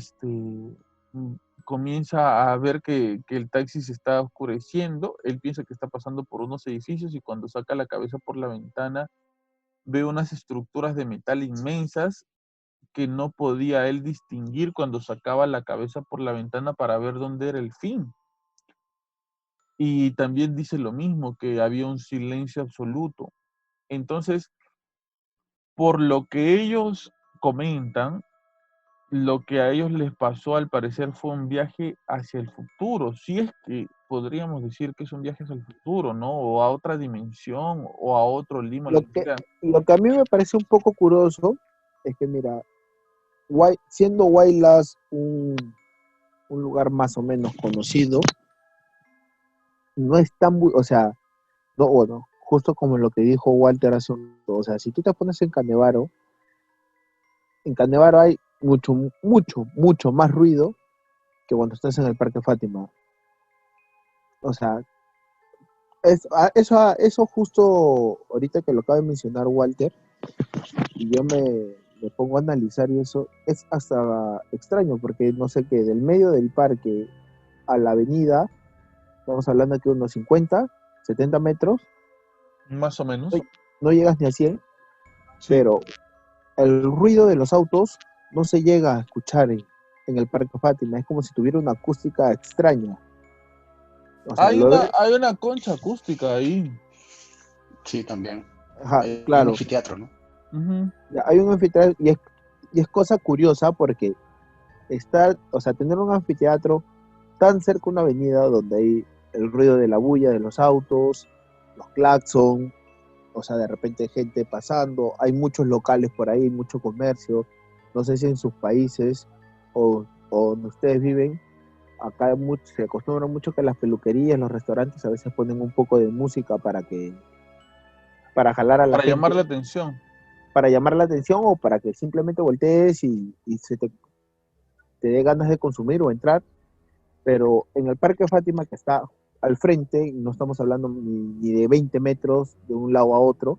comienza a ver que el taxi se está oscureciendo. Él piensa que está pasando por unos edificios y cuando saca la cabeza por la ventana ve unas estructuras de metal inmensas que no podía él distinguir cuando sacaba la cabeza por la ventana para ver dónde era el fin. Y también dice lo mismo, que había un silencio absoluto. Entonces, por lo que ellos comentan, lo que a ellos les pasó al parecer fue un viaje hacia el futuro, si es que podríamos decir que es un viaje hacia el futuro, ¿no? O a otra dimensión, o a otro Lima, Lo lo que que, sea. lo que a mí me parece un poco curioso es que, mira, siendo Huaylas un lugar más o menos conocido, no es tan, o sea, no, bueno, justo como lo que dijo Walter hace un rato, o sea, si tú te pones en Canevaro hay mucho, mucho, mucho más ruido que cuando estás en el Parque Fátima. O sea, eso justo ahorita que lo acaba de mencionar Walter, y yo me pongo a analizar y eso es hasta extraño, porque no sé qué, del medio del parque a la avenida, estamos hablando aquí de unos 50, 70 metros, Más o no, menos. no llegas ni a 100, Sí. pero el ruido de los autos no se llega a escuchar en el Parque Fátima, es como si tuviera una acústica extraña. O sea, Hay una concha acústica ahí. Sí, también. ajá, Hay un claro, anfiteatro, ¿no? Ujú. hay un anfiteatro y es cosa curiosa porque o sea, tener un anfiteatro tan cerca de una avenida donde hay el ruido de la bulla de los autos, los claxon, o sea, de repente gente pasando, hay muchos locales por ahí, mucho comercio, no sé si en sus países o donde ustedes viven, acá se acostumbra mucho que las peluquerías, los restaurantes a veces ponen un poco de música para jalar a la Para llamar gente, la atención. para llamar la atención o para que simplemente voltees y te dé ganas de consumir o entrar, pero en el Parque Fátima que está al frente, no estamos hablando ni de 20 metros de un lado a otro,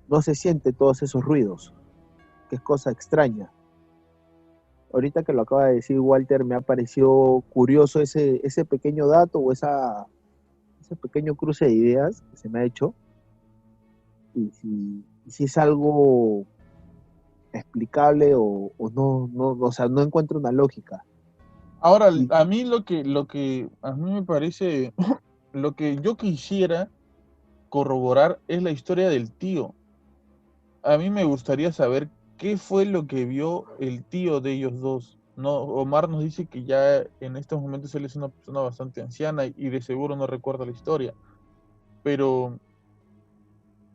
no se siente todos esos ruidos, que es cosa extraña. Ahorita que lo acaba de decir Walter, me ha parecido curioso ese pequeño dato o ese pequeño cruce de ideas que se me ha hecho, y si es algo explicable o no, o sea, no encuentro una lógica. Ahora, Y a mí lo que a mí me parece, lo que yo quisiera corroborar es la historia del tío. A mí me gustaría saber qué fue lo que vio el tío de ellos dos. No, Omar nos dice que ya en estos momentos él es una persona bastante anciana y de seguro no recuerda la historia. Pero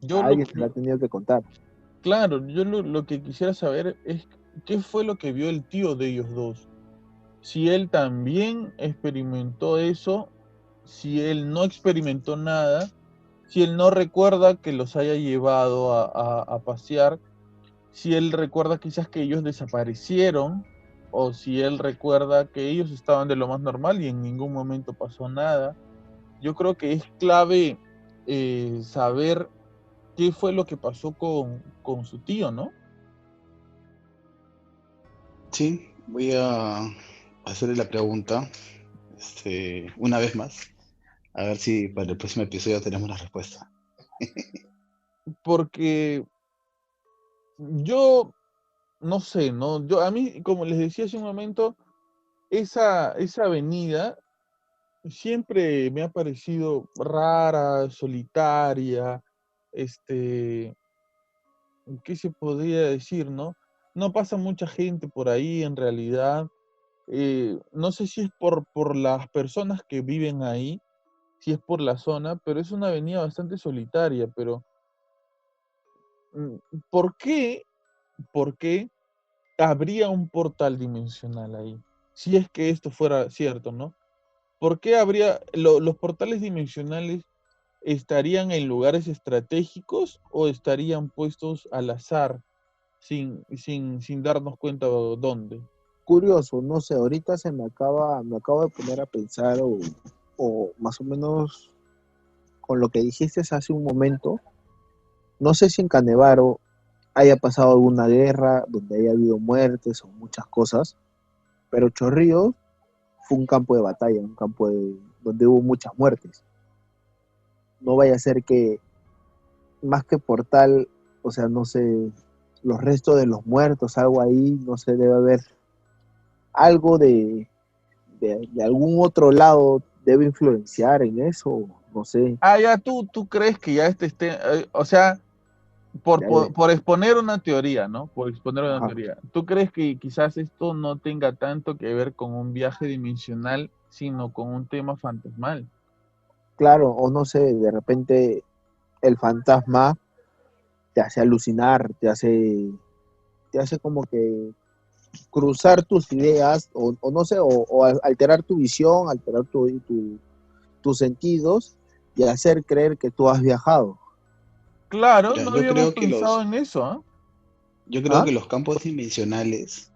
yo a lo alguien se le ha que, tenido que contar. claro, yo lo que quisiera saber es qué fue lo que vio el tío de ellos dos. Si él también experimentó eso, si él no experimentó nada, si él no recuerda que los haya llevado a pasear, si él recuerda quizás que ellos desaparecieron, o si él recuerda que ellos estaban de lo más normal y en ningún momento pasó nada. Yo creo que es clave saber qué fue lo que pasó con su tío, ¿no? Sí, voy a hacerle la pregunta una vez más, a ver si para el próximo episodio tenemos la respuesta. Porque yo no sé, ¿no? Yo a mí, como les decía hace un momento, esa avenida siempre me ha parecido rara, solitaria, este, ¿qué se podría decir, no? No pasa mucha gente por ahí en realidad. No sé si es por las personas que viven ahí, si es por la zona, pero es una avenida bastante solitaria, pero mm, ¿por qué? ¿Por qué habría un portal dimensional ahí? Si es que esto fuera cierto, ¿no? ¿Por qué habría los portales dimensionales estarían en lugares estratégicos o estarían puestos al azar sin darnos cuenta dónde? Curioso, no sé, ahorita me acabo de poner a pensar o más o menos con lo que dijiste hace un momento, no sé si en Canevaro haya pasado alguna guerra donde haya habido muertes o muchas cosas, pero Chorrillos fue un campo de batalla, donde hubo muchas muertes. No vaya a ser que más que portal, o sea, no sé, los restos de los muertos, algo ahí, no sé, debe haber algo de algún otro lado debe influenciar en eso, no sé, Ah, ya tú crees que ya o sea, ya debe, por exponer una teoría, ¿no? Por exponer una ajá. teoría. ¿Tú crees que quizás esto no tenga tanto que ver con un viaje dimensional, sino con un tema fantasmal? Claro, o no sé, de repente el fantasma te hace alucinar, te hace como que cruzar tus ideas, o no sé, o alterar tu visión, alterar tus sentidos y hacer creer que tú has viajado. Claro, Mira, no habíamos pensado en eso, ¿ah? yo creo ¿Ah? que los campos dimensionales,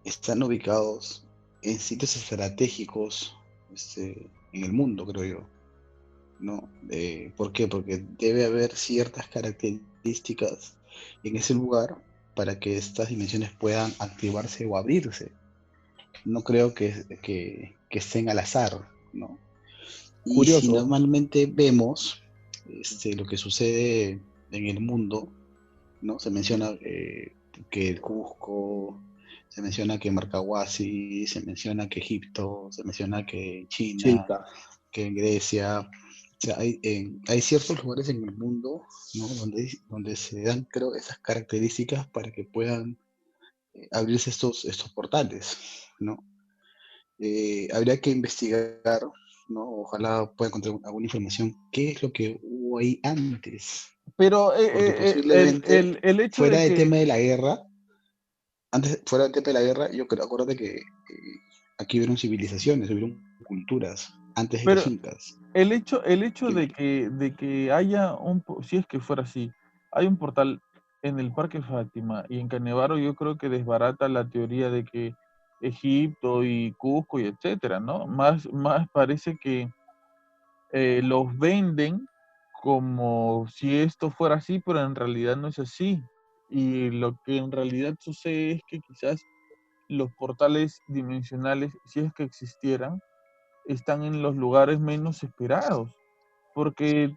están ubicados en sitios estratégicos, en el mundo, creo yo, ¿no? ¿Por qué? Porque debe haber ciertas características en ese lugar para que estas dimensiones puedan activarse o abrirse. No creo que estén al azar, ¿no? Y si Curioso. normalmente vemos lo que sucede en el mundo, ¿no? Se menciona que el Cusco, se menciona que Marcahuasi, se menciona que Egipto, se menciona que China, Chica. que en Grecia. O sea, hay ciertos lugares en el mundo, ¿no? donde se dan, creo, esas características para que puedan abrirse estos portales, ¿no? Habría que investigar, ¿no? Ojalá pueda encontrar alguna información, qué es lo que hubo ahí antes, Pero porque posiblemente el hecho fuera de del que, tema de la guerra, fuera del tema de la guerra, yo creo, acuérdate que aquí hubieron civilizaciones, hubieron culturas antes de los pero incas. el hecho Que- de que haya si es que fuera así, hay un portal en el Parque Fátima y en Canevaro, yo creo que desbarata la teoría de que Egipto y Cusco y etcétera, ¿no? Más parece que los venden como si esto fuera así, pero en realidad no es así. Y lo que en realidad sucede es que quizás los portales dimensionales, si es que existieran, están en los lugares menos esperados. Porque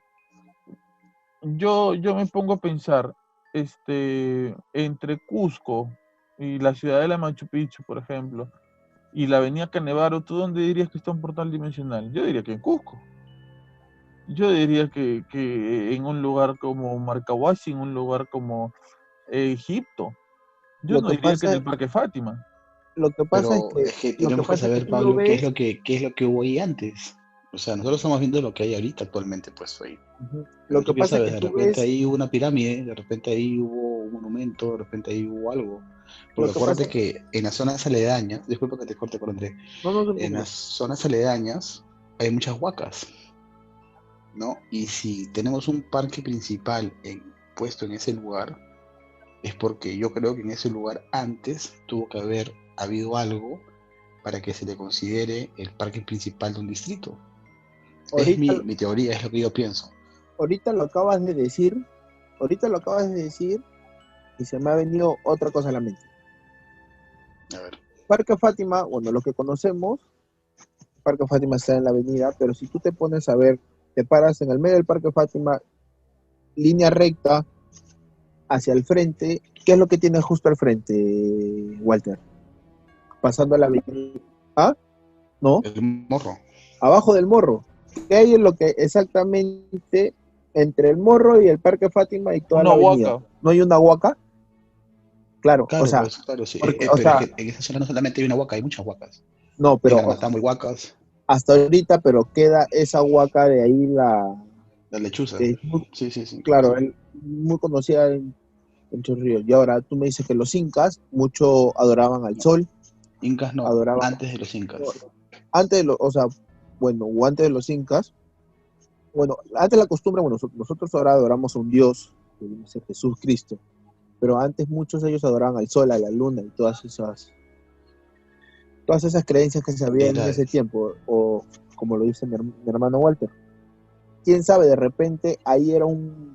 yo me pongo a pensar, entre Cusco y la ciudadela Machu Picchu, por ejemplo, y la avenida Canevaro, ¿tú dónde dirías que está un portal dimensional? Yo diría que en Cusco. Yo diría que en un lugar como Marcahuasi, en un lugar como Egipto. Yo Lo no que diría que en pasa, el Parque Fátima. lo que pasa es pero que, es que lo que tenemos que pasa es que saber, tú lo Pablo, ves, qué es lo que hubo ahí antes. O sea, nosotros estamos viendo lo que hay ahorita actualmente puesto ahí. ujú, lo Pero que tú qué pasa es que sabes, de tú repente ves, ahí hubo una pirámide, de repente ahí hubo un monumento, de repente ahí hubo algo. lo Porque que pasa, acuérdate que en las zonas aledañas, disculpa que te corte por André, no, no te en las preocupes. zonas aledañas hay muchas huacas, ¿no? Y si tenemos un parque principal puesto en ese lugar, es porque yo creo que en ese lugar antes tuvo que haber habido algo para que se le considere el parque principal de un distrito. Es Ahorita, mi teoría, es lo que yo pienso. ahorita lo acabas de decir, ahorita lo acabas de decir y se me ha venido otra cosa a la mente. A ver, Parque Fátima, bueno, lo que conocemos, Parque Fátima está en la avenida, pero si tú te pones a ver, te paras en el medio del Parque Fátima, línea recta hacia el frente, ¿qué es lo que tiene justo al frente, Walter? Pasando a la avenida. ¿Ah? ¿No? el morro. Abajo del morro. ¿Qué hay en lo que exactamente entre el morro y el Parque Fátima y toda la Una avenida? huaca. ¿No hay una huaca? Claro, o Claro, sea, pues, claro, sí. porque, o Pero es sea, que en esa zona no solamente hay una huaca, hay muchas huacas. no, En pero Armatamo hay huacas, hasta ahorita, pero queda esa huaca de ahí, la lechuza. que es muy, Sí, sí, sí, claro, sí. muy conocida en Chorrillos. Y ahora tú me dices que los incas mucho adoraban al No, sol, incas no, adoraban, antes de los incas. antes de los, o sea, bueno, o antes de los incas, bueno, antes la costumbre, bueno, nosotros ahora adoramos a un dios, que viene a ser Jesús Cristo, pero antes muchos de ellos adoraban al sol, a la luna y todas esas creencias que se habían en Era, ese tiempo, o como lo dice mi hermano Walter. Quién sabe, de repente ahí era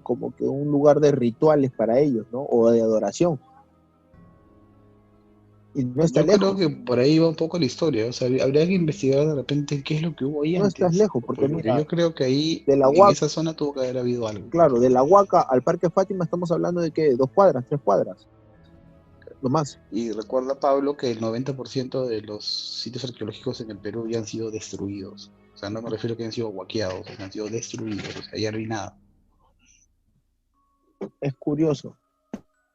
como que un lugar de rituales para ellos, ¿no? O de adoración. Y no está yo creo lejos, que por ahí va un poco la historia. O sea, habría que investigar de repente qué es lo que hubo ahí no estás antes. lejos, porque Porque mira, yo creo que ahí, de la en Huaca, esa zona, tuvo que haber habido algo. claro, de la Huaca al Parque Fátima estamos hablando de que 2 cuadras, 3 cuadras, no más. Y recuerda, Pablo, que el 90% de los sitios arqueológicos en el Perú ya han sido destruidos. O sea, no me refiero a que han sido huaqueados, han sido destruidos. O sea, ya no hay nada. Es curioso.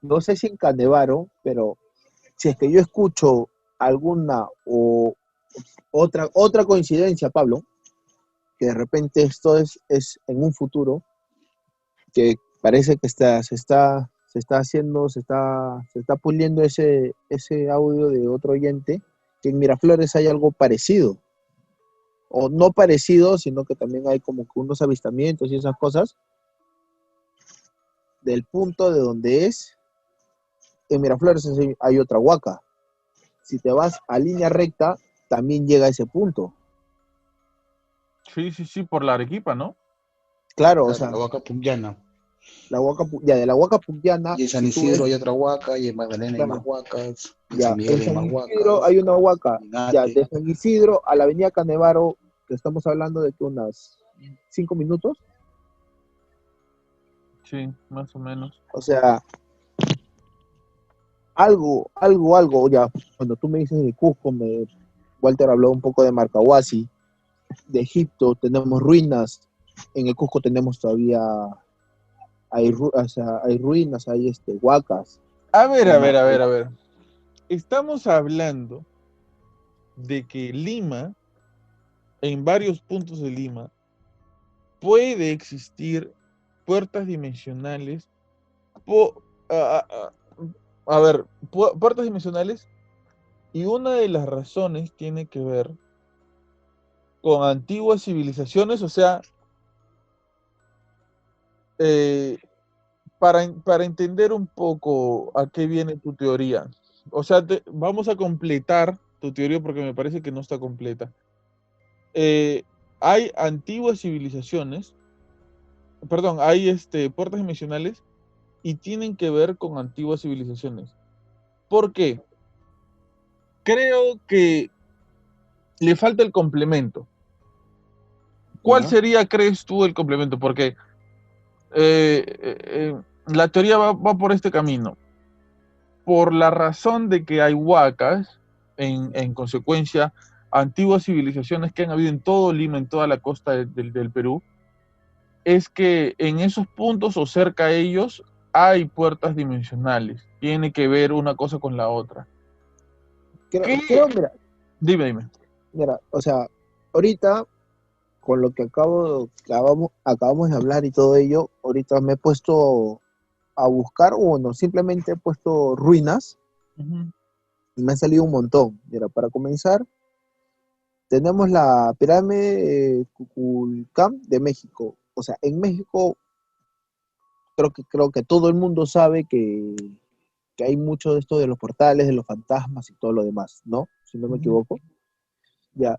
No sé si en Canevaro, pero si es que yo escucho alguna o otra coincidencia, Pablo, que de repente esto es en un futuro, que parece que se está haciendo, se está puliendo ese audio de otro oyente, que en Miraflores hay algo parecido, o no parecido, sino que también hay como que unos avistamientos y esas cosas, del punto de donde en Miraflores hay otra huaca. Si te vas a línea recta, también llega a ese punto. Sí, sí, sí, por la Arequipa, ¿no? Claro, o Claro, sea, la huaca Punyana. la huaca, ya de la huaca puntiana, Y en San si tú ves, Isidro hay otra huaca, y en Magdalena hay más claro, huacas, y en San ya, en Miguel hay San más Isidro huacas, hay una huaca, en ya, Ate. de San Isidro a la avenida Canevaro, que estamos hablando de que unas 5 minutos, Sí, más o menos. o sea, ya, cuando tú me dices de Cusco, Walter habló un poco de Marcahuasi, de Egipto, tenemos ruinas, en el Cusco tenemos todavía, o sea, hay ruinas, hay huacas, A ver, hay a ver, ma- a hay- ver, a ver. Estamos hablando de que Lima, en varios puntos de Lima, puede existir puertas dimensionales. po- a, a- a ver, puertas dimensionales, y una de las razones tiene que ver con antiguas civilizaciones, o sea, eh, para entender un poco a qué viene tu teoría. O sea, vamos a completar tu teoría porque me parece que no está completa. Hay antiguas civilizaciones, perdón, hay puertas dimensionales y tienen que ver con antiguas civilizaciones. ¿Por qué? Creo que le falta el complemento. ¿Cuál ¿ya? sería, crees tú, el complemento? Porque la teoría va por este camino. Por la razón de que hay huacas, en consecuencia, antiguas civilizaciones que han habido en todo Lima, en toda la costa del Perú, es que en esos puntos o cerca de ellos hay puertas dimensionales. Tiene que ver una cosa con la otra. ¿Qué? Mira, Dime. o sea, ahorita, con lo que acabamos de hablar y todo ello, ahorita me he puesto a buscar, o bueno, simplemente he puesto ruinas Ujú. y me han salido un montón. Mira, para comenzar, tenemos la pirámide Kukulcán de México. O sea, en México creo que todo el mundo sabe que hay mucho de esto de los portales, de los fantasmas y todo lo demás, ¿no? Si no me Ujú. equivoco. Ya.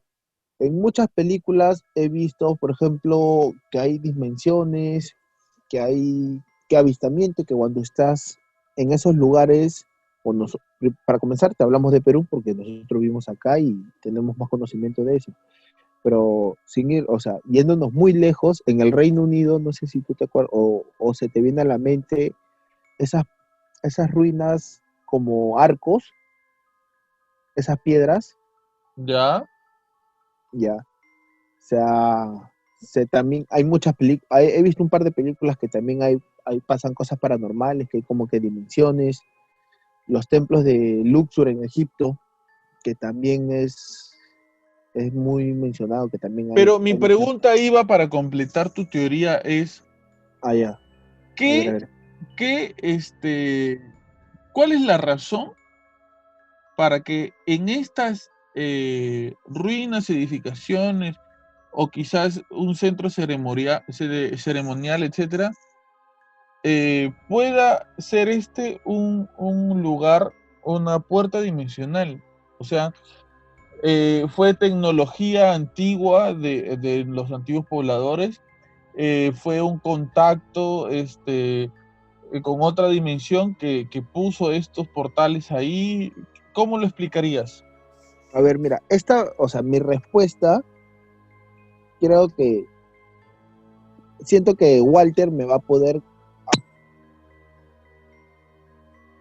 En muchas películas he visto, por ejemplo, que hay dimensiones, que avistamiento, que cuando estás en esos lugares, para comenzar, te hablamos de Perú porque nosotros vivimos acá y tenemos más conocimiento de eso. Pero sin ir, o sea, yéndonos muy lejos, en el Reino Unido, no sé si tú te acuerdas, o se te viene a la mente esas, esas ruinas como arcos, esas piedras, Ya. ya. O sea, también hay muchas películas, he visto un par de películas que también pasan cosas paranormales, que hay como que dimensiones, los templos de Luxor en Egipto, que también es muy mencionado, que también Pero mi hay muchas pregunta iba para completar tu teoría es, allá. A ver, a ¿qué, ver. cuál es la razón para que en estas ruinas, edificaciones, o quizás un centro ceremonial, etcétera, pueda ser un lugar, una puerta dimensional? O sea, fue tecnología antigua de los antiguos pobladores, fue un contacto con otra dimensión que puso estos portales ahí. ¿Cómo lo explicarías? A ver, mira, o sea, mi respuesta, creo que siento que Walter me va a poder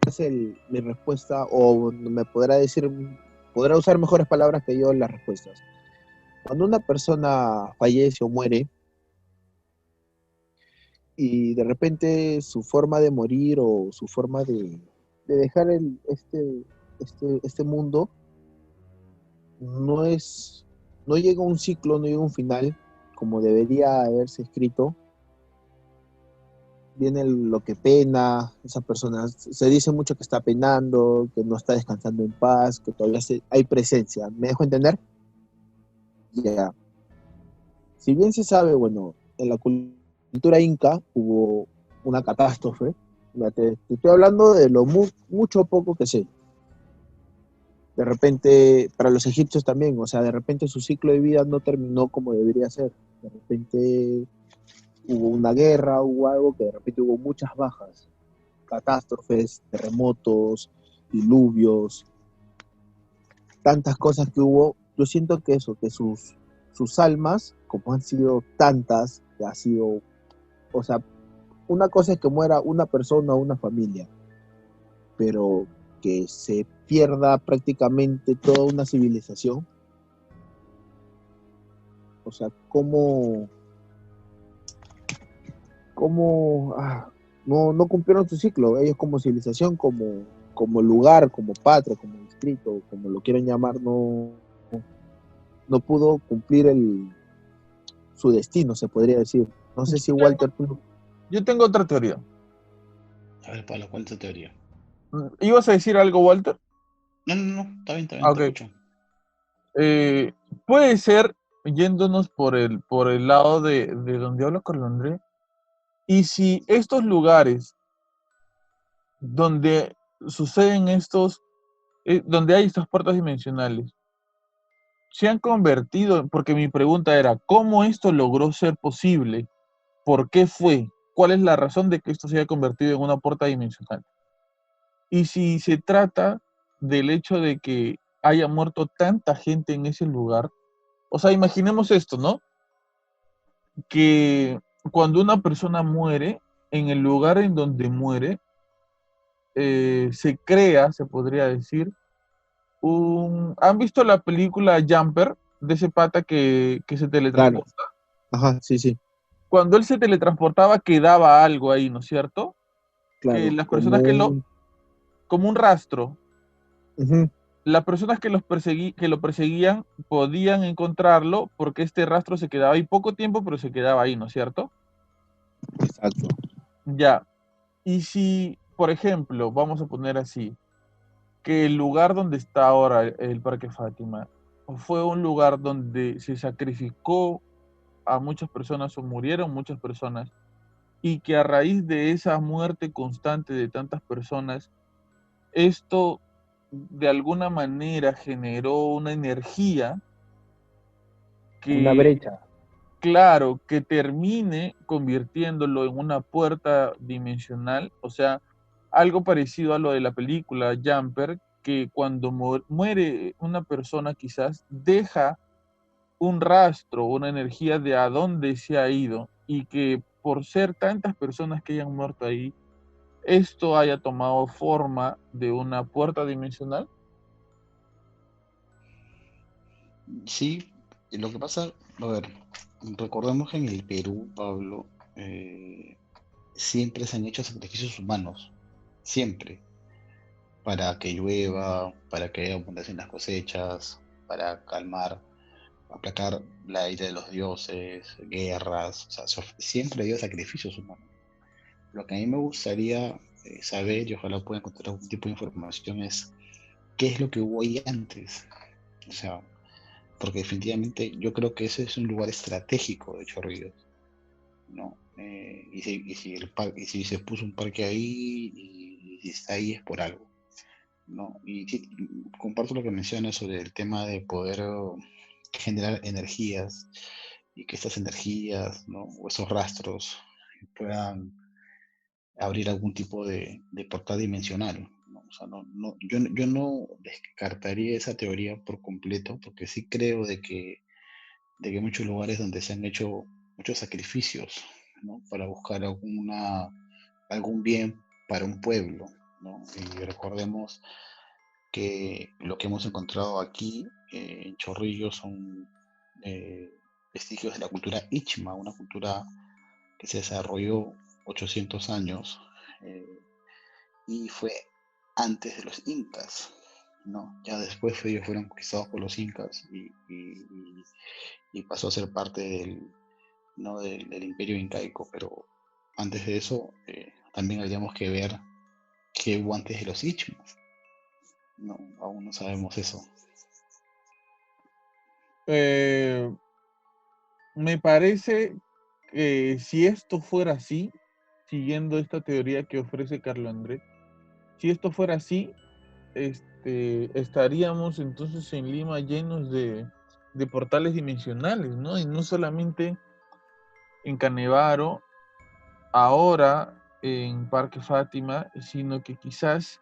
hacer mi respuesta o me podrá decir, podrá usar mejores palabras que yo en las respuestas. Cuando una persona fallece o muere y de repente su forma de morir o su forma de dejar este mundo no es, no llega a un ciclo, no llega a un final como debería haberse escrito, viene lo que pena, esa persona se dice mucho que está penando, que no está descansando en paz, que todavía hay presencia. ¿Me dejo entender? Ya. Si bien se sabe, bueno, en la cultura inca hubo una catástrofe. Ya te estoy hablando de lo mucho o poco que sé. De repente, para los egipcios también, o sea, de repente su ciclo de vida no terminó como debería ser. De repente hubo una guerra, hubo algo que de repente hubo muchas bajas, catástrofes, terremotos, diluvios, tantas cosas que hubo. Yo siento que eso, que sus almas, como han sido tantas, que ha sido, o sea, una cosa es que muera una persona o una familia, pero que se pierda prácticamente toda una civilización? O sea, no cumplieron su ciclo, ellos como civilización, como lugar, como patria, como distrito, como lo quieran llamar, no pudo cumplir su destino, se podría decir. No sé si Walter... Yo tengo otra teoría. A ver, Pablo, ¿cuál es tu teoría? ¿Ibas a decir algo, Walter? No, está bien, Ah, te ok. escucho. Puede ser, yéndonos por el lado de donde habla Carlos Andrés, y si estos lugares donde suceden donde hay estas puertas dimensionales, se han convertido, porque mi pregunta era, ¿cómo esto logró ser posible? ¿Por qué fue? ¿Cuál es la razón de que esto se haya convertido en una puerta dimensional? Y si se trata del hecho de que haya muerto tanta gente en ese lugar, o sea, imaginemos esto, ¿no? Que cuando una persona muere, en el lugar en donde muere, se crea, se podría decir, ¿Han visto la película Jumper? De ese pata que se Claro, teletransporta. ajá, sí, Cuando él se teletransportaba, quedaba algo ahí, ¿no es cierto? Que claro, las personas como un rastro, ujú, las personas que lo perseguían podían encontrarlo porque este rastro se quedaba ahí poco tiempo, pero se quedaba ahí, ¿no es cierto? exacto. Ya. Y si, por ejemplo, vamos a poner así, que el lugar donde está ahora el Parque Fátima fue un lugar donde se sacrificó a muchas personas o murieron muchas personas y que a raíz de esa muerte constante de tantas personas, esto de alguna manera generó una energía Una que, brecha. claro, que termine convirtiéndolo en una puerta dimensional, o sea, algo parecido a lo de la película Jumper, que cuando muere una persona quizás deja un rastro, una energía de a dónde se ha ido y que por ser tantas personas que hayan muerto ahí, esto haya tomado forma de una puerta dimensional. Sí, lo que pasa, a ver, recordemos que en el Perú, Pablo, siempre se han hecho sacrificios humanos, siempre, para que llueva, para que haya abundancia en las cosechas, para calmar, aplacar la ira de los dioses, guerras, o sea, siempre ha habido sacrificios humanos. Lo que a mí me gustaría saber, y ojalá pueda encontrar algún tipo de información, es qué es lo que hubo ahí antes. O sea, porque definitivamente yo creo que ese es un lugar estratégico de Chorrillos, ¿no? Y si se puso un parque ahí y si está ahí es por algo, ¿no? Y sí, comparto lo que mencionas sobre el tema de poder generar energías y que estas energías, ¿no? O esos rastros puedan abrir algún tipo de portal dimensional, ¿no? O sea, yo no descartaría esa teoría por completo, porque sí creo de que hay muchos lugares donde se han hecho muchos sacrificios, ¿no? Para buscar algún bien para un pueblo, ¿no? Y recordemos que lo que hemos encontrado aquí en Chorrillos son eh, vestigios de la cultura Ichma, una cultura que se desarrolló 800 años eh, y fue antes de los incas, ¿no? Ya después ellos fueron conquistados por los incas y pasó a ser parte ¿no? del imperio incaico, pero antes de eso también habríamos que ver qué hubo antes de los Ichmas, no, aún no sabemos eso. Eh, Me parece que si esto fuera así, siguiendo esta teoría que ofrece Carlos Andrés, si esto fuera así, estaríamos entonces en Lima llenos de portales dimensionales, ¿no? Y no solamente en Canevaro, ahora en Parque Fátima, sino que quizás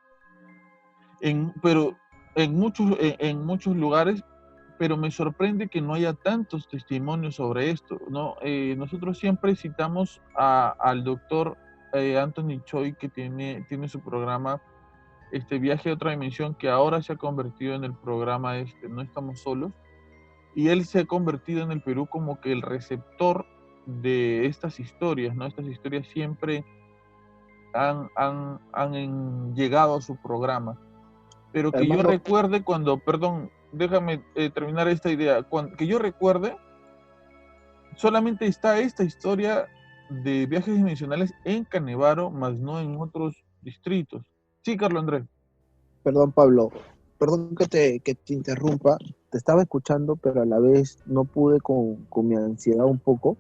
pero en muchos lugares, pero me sorprende que no haya tantos testimonios sobre esto, ¿no? Nosotros siempre citamos al doctor Anthony Choi, que tiene su programa este viaje a otra dimensión que ahora se ha convertido en el programa No Estamos Solos, y él se ha convertido en el Perú como que el receptor de estas historias, ¿no? Estas historias siempre han llegado a su programa. Pero que yo Hermano, recuerde cuando, perdón, déjame terminar esta idea, que yo recuerde, solamente está esta historia de viajes dimensionales en Canevaro, más no en otros distritos. Sí, Carlos Andrés. perdón, Pablo, perdón que te interrumpa, te estaba escuchando, pero a la vez no pude con mi ansiedad un poco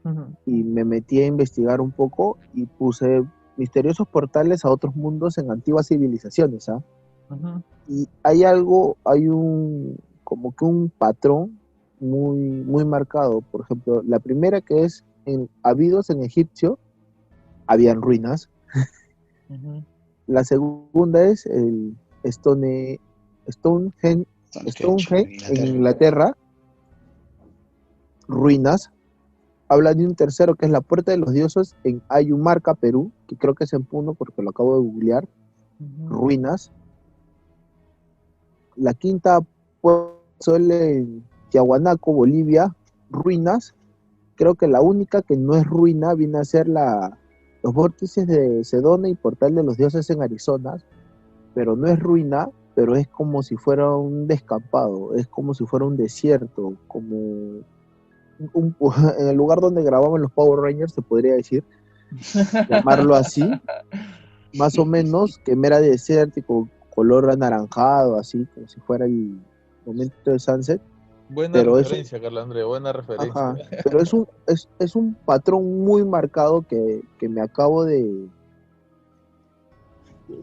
Ujú, y me metí a investigar un poco y puse misteriosos portales a otros mundos en antiguas civilizaciones, ¿ah? ujú, Y hay algo, hay un, como que un patrón muy marcado. Por ejemplo, la primera que es en Abidos en egipcio, habían ruinas. ujú, La segunda es el Stonehenge, Stonehenge, Stonehenge en en Inglaterra. Inglaterra, ruinas. Habla de un tercero que es la Puerta de los Dioses en Ayumarca, Perú, que creo que es en Puno porque lo acabo de googlear, ujú. ruinas. La quinta Sol en Tiahuanaco, Bolivia, ruinas. Creo que la única que no es ruina viene a ser los vórtices de Sedona y Portal de los Dioses en Arizona, pero no es ruina, pero es como si fuera un descampado, es como si fuera un desierto, como en el lugar donde grababan los Power Rangers, se podría decir, llamarlo así, más o menos, que era desértico, color anaranjado, así, como si fuera el momento de sunset, Buena pero es, referencia, Carlos Andrés, buena referencia. ajá, pero es un patrón muy marcado que me acabo de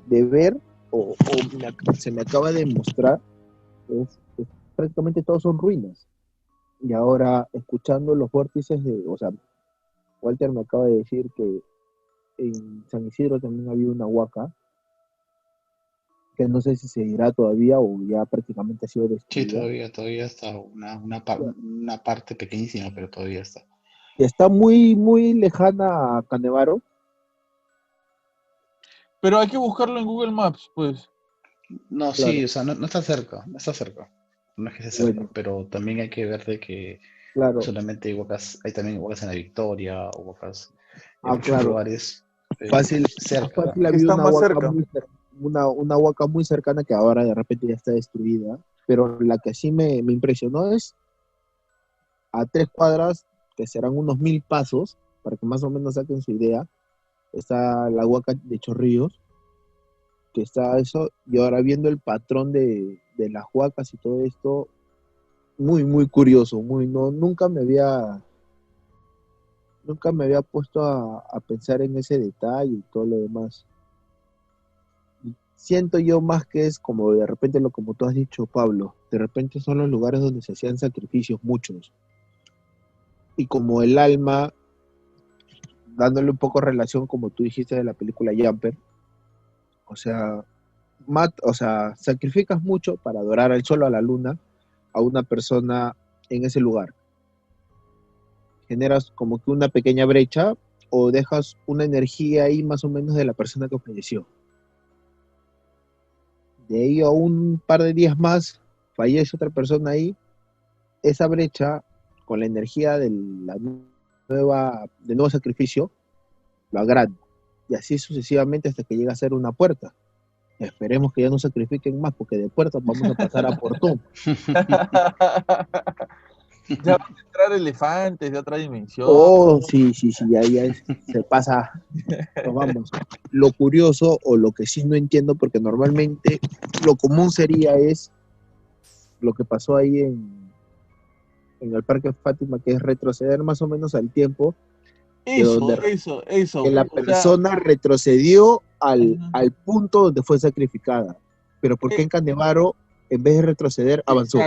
ver se me acaba de mostrar. Prácticamente todos son ruinas. Y ahora, escuchando los vórtices o sea, Walter me acaba de decir que en San Isidro también había una huaca, que no sé si se dirá todavía o ya prácticamente ha sido Sí, destruida. todavía está una parte pequeñísima, pero todavía está. Y está muy lejana a Canevaro. Pero hay que buscarlo en Google Maps, pues. No, sí, Claro, o sea, no está cerca, no está cerca. No es que esté cerca, bueno, pero también hay que ver de que no claro, solamente hay huacas, hay también huacas en la Victoria, o huacas en muchos claro, lugares fácil, cerca. fácil había Está más cerca. una huaca muy cercana que ahora de repente ya está destruida, pero la que sí me impresionó es a 3 cuadras, que serán unos 1000 pasos, para que más o menos saquen su idea, está la huaca de Chorrillos, que está eso, y ahora viendo el patrón de las huacas y todo esto, muy curioso, no, nunca me había puesto a pensar en ese detalle y todo lo demás. Siento yo más que es como de repente como tú has dicho, Pablo, de repente son los lugares donde se hacían sacrificios muchos, y como el alma, dándole un poco relación como tú dijiste de la película Jumper, o sea, o sea, sacrificas mucho para adorar al sol o a la luna a una persona en ese lugar. Generas como que una pequeña brecha o dejas una energía ahí más o menos de la persona que falleció. De ahí a un par de días más fallece otra persona ahí, esa brecha con la energía del nuevo sacrificio lo agranda. Y así sucesivamente hasta que llega a ser una puerta. Esperemos que ya no sacrifiquen más, porque de puertas vamos a pasar a portón. Ya van a entrar elefantes de otra dimensión. Oh, sí, se pasa. Nos vamos. Lo curioso o lo que sí no entiendo, porque normalmente lo común sería es lo que pasó ahí en el Parque Fátima, que es retroceder más o menos al tiempo de donde Eso. que la O sea, persona retrocedió ajá. al punto donde fue sacrificada. Pero ¿por qué Eh, en Canevaro, en vez de retroceder, avanzó?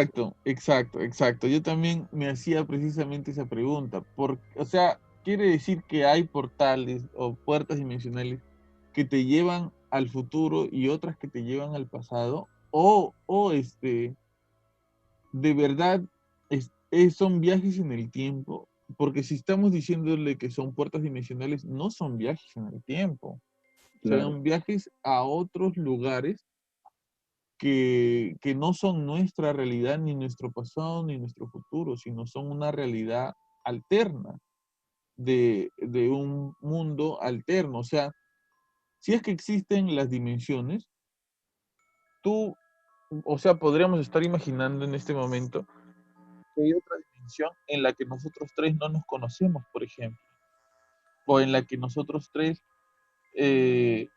exacto. Yo también me hacía precisamente esa pregunta. O sea, quiere decir que hay portales o puertas dimensionales que te llevan al futuro y otras que te llevan al pasado, o de verdad son viajes en el tiempo, porque si estamos diciéndole que son puertas dimensionales, no son viajes en el tiempo. Claro. Sean viajes a otros lugares que no son nuestra realidad, ni nuestro pasado, ni nuestro futuro, sino son una realidad alterna de un mundo alterno. O sea, si es que existen las dimensiones, tú, o sea, podríamos estar imaginando en este momento que hay otra dimensión en la que nosotros tres no nos conocemos, por ejemplo, o en la que nosotros tres, eh,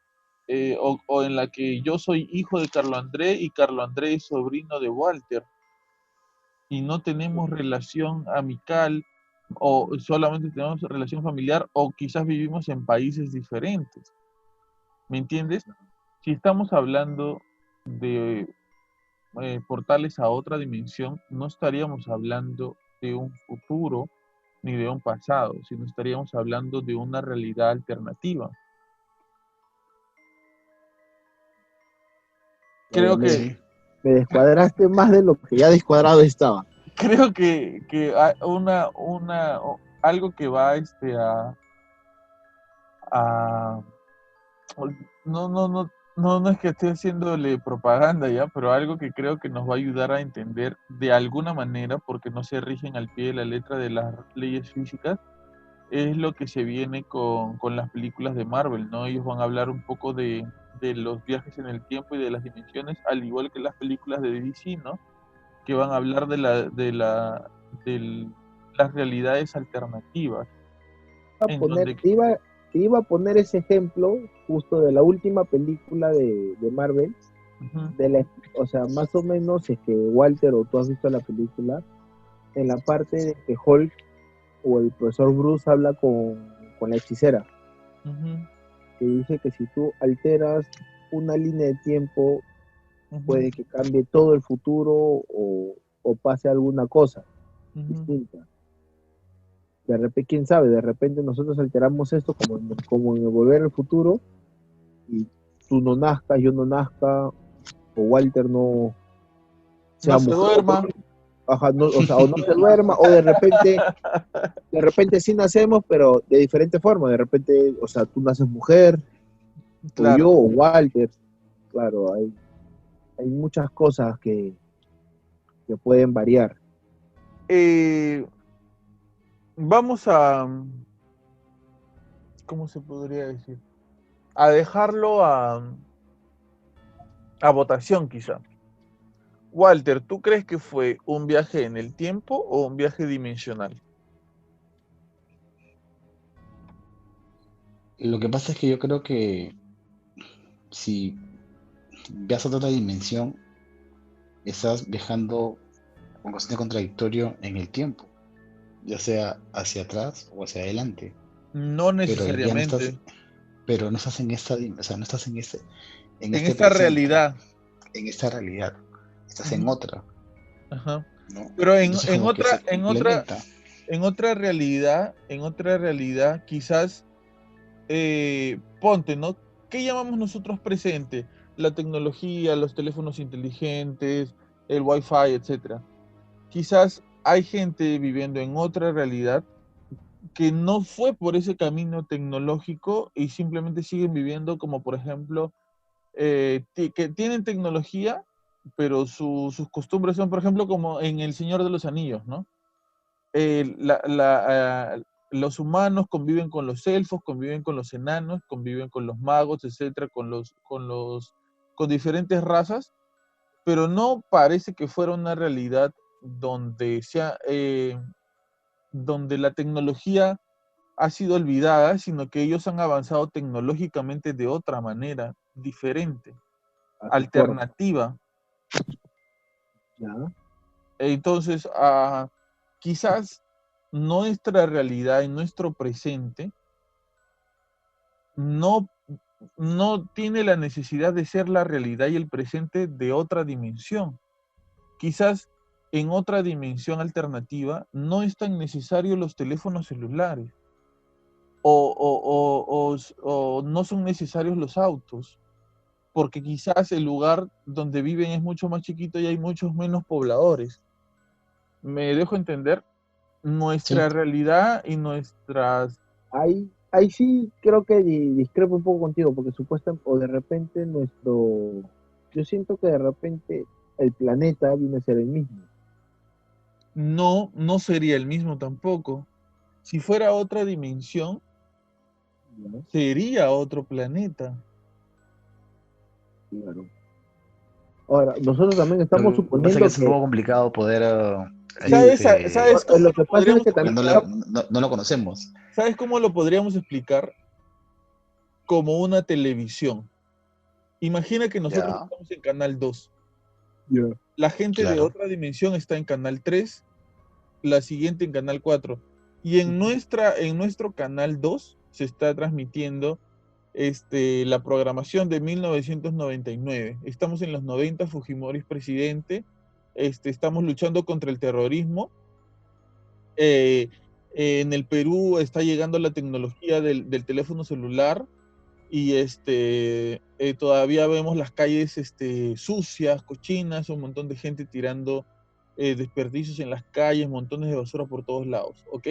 o en la que yo soy hijo de Carlo André y Carlo André es sobrino de Walter, y no tenemos relación amical, o solamente tenemos relación familiar, o quizás vivimos en países diferentes. ¿Me entiendes? Si estamos hablando de portales a otra dimensión, no estaríamos hablando de un futuro ni de un pasado, sino estaríamos hablando de una realidad alternativa. Creo Me, que, Sí, me descuadraste más de lo que ya descuadrado estaba. creo que hay algo que va a no es que esté haciéndole propaganda ya, pero algo que creo que nos va a ayudar a entender de alguna manera, porque no se rigen al pie de la letra de las leyes físicas, es lo que se viene con las películas de Marvel, ¿no? Ellos van a hablar un poco de los viajes en el tiempo y de las dimensiones, al igual que las películas de DC, ¿no? Que van a hablar de las realidades alternativas, A en poner, donde... te iba a poner ese ejemplo justo de la última película de Marvel, Ujú, de la, o sea, más o menos es que Walter o tú has visto la película, en la parte de que Hulk o el profesor Bruce habla con la hechicera, ujú, que dice que si tú alteras una línea de tiempo, ujú, puede que cambie todo el futuro o pase alguna cosa ujú. distinta. De repente, quién sabe, de repente nosotros alteramos esto como en el Volver al Futuro y tú no nazcas, yo no nazca, o Walter no No sea se mujer, duerma. ajá, no, o sea, o no se duerma, o de repente sí nacemos, pero de diferente forma, de repente, o sea, tú naces mujer, o yo, Claro. o Walter, claro, hay muchas cosas que pueden variar. Eh, vamos a, ¿cómo se podría decir? A dejarlo a votación quizá. Walter, ¿tú crees que fue un viaje en el tiempo o un viaje dimensional? lo que pasa es que yo creo que si viajas a otra dimensión, estás viajando con constante contradictorio en el tiempo, ya sea hacia atrás o hacia adelante, No pero ya no estás, necesariamente. pero no estás en o sea, no estás en En este esta presente, realidad. en esta realidad, estás en Ujú, otra, ajá. ¿no? Pero Entonces como que se complementa. en otra realidad, quizás ponte, ¿no? ¿Qué llamamos nosotros presente? La tecnología, los teléfonos inteligentes, el Wi-Fi, etcétera. Quizás hay gente viviendo en otra realidad que no fue por ese camino tecnológico y simplemente siguen viviendo como, por ejemplo, que tienen tecnología, pero sus costumbres son, por ejemplo, como en El Señor de los Anillos, ¿no? Los humanos conviven con los elfos, conviven con los enanos, conviven con los magos, etcétera, con diferentes razas, pero no parece que fuera una realidad donde la tecnología ha sido olvidada, sino que ellos han avanzado tecnológicamente de otra manera, diferente, A su forma, alternativa. ¿ya? Entonces, quizás nuestra realidad y nuestro presente no, no tiene la necesidad de ser la realidad y el presente de otra dimensión. Quizás en otra dimensión alternativa no es tan necesario los teléfonos celulares o no son necesarios los autos, porque quizás el lugar donde viven es mucho más chiquito y hay muchos menos pobladores. ¿Me dejo entender? Sí, Nuestra realidad y nuestras... Hay, ahí sí creo que discrepo un poco contigo, porque supuestamente, o de repente yo siento que de repente el planeta viene a ser el mismo. No, no sería el mismo tampoco. Si fuera otra dimensión, ¿No? sería otro planeta. Claro. Ahora, nosotros también estamos Lo que pasa es que suponiendo es un que poco complicado poder, ¿Sabes cómo lo lo que pasa es podríamos que porque también explicar? no lo conocemos. ¿Sabes cómo lo podríamos explicar? Como una televisión. Imagina que nosotros Ya, estamos en Canal 2. Ya. La gente de claro. otra dimensión está en Canal 3, la siguiente en Canal 4. Y en nuestro Canal 2 se está transmitiendo la programación de 1999. Estamos en los 90, Fujimori es presidente. Estamos luchando contra el terrorismo. Eh, en el Perú está llegando la tecnología del teléfono celular y todavía vemos las calles sucias, cochinas, un montón de gente tirando desperdicios en las calles, montones de basura por todos lados, ¿ok?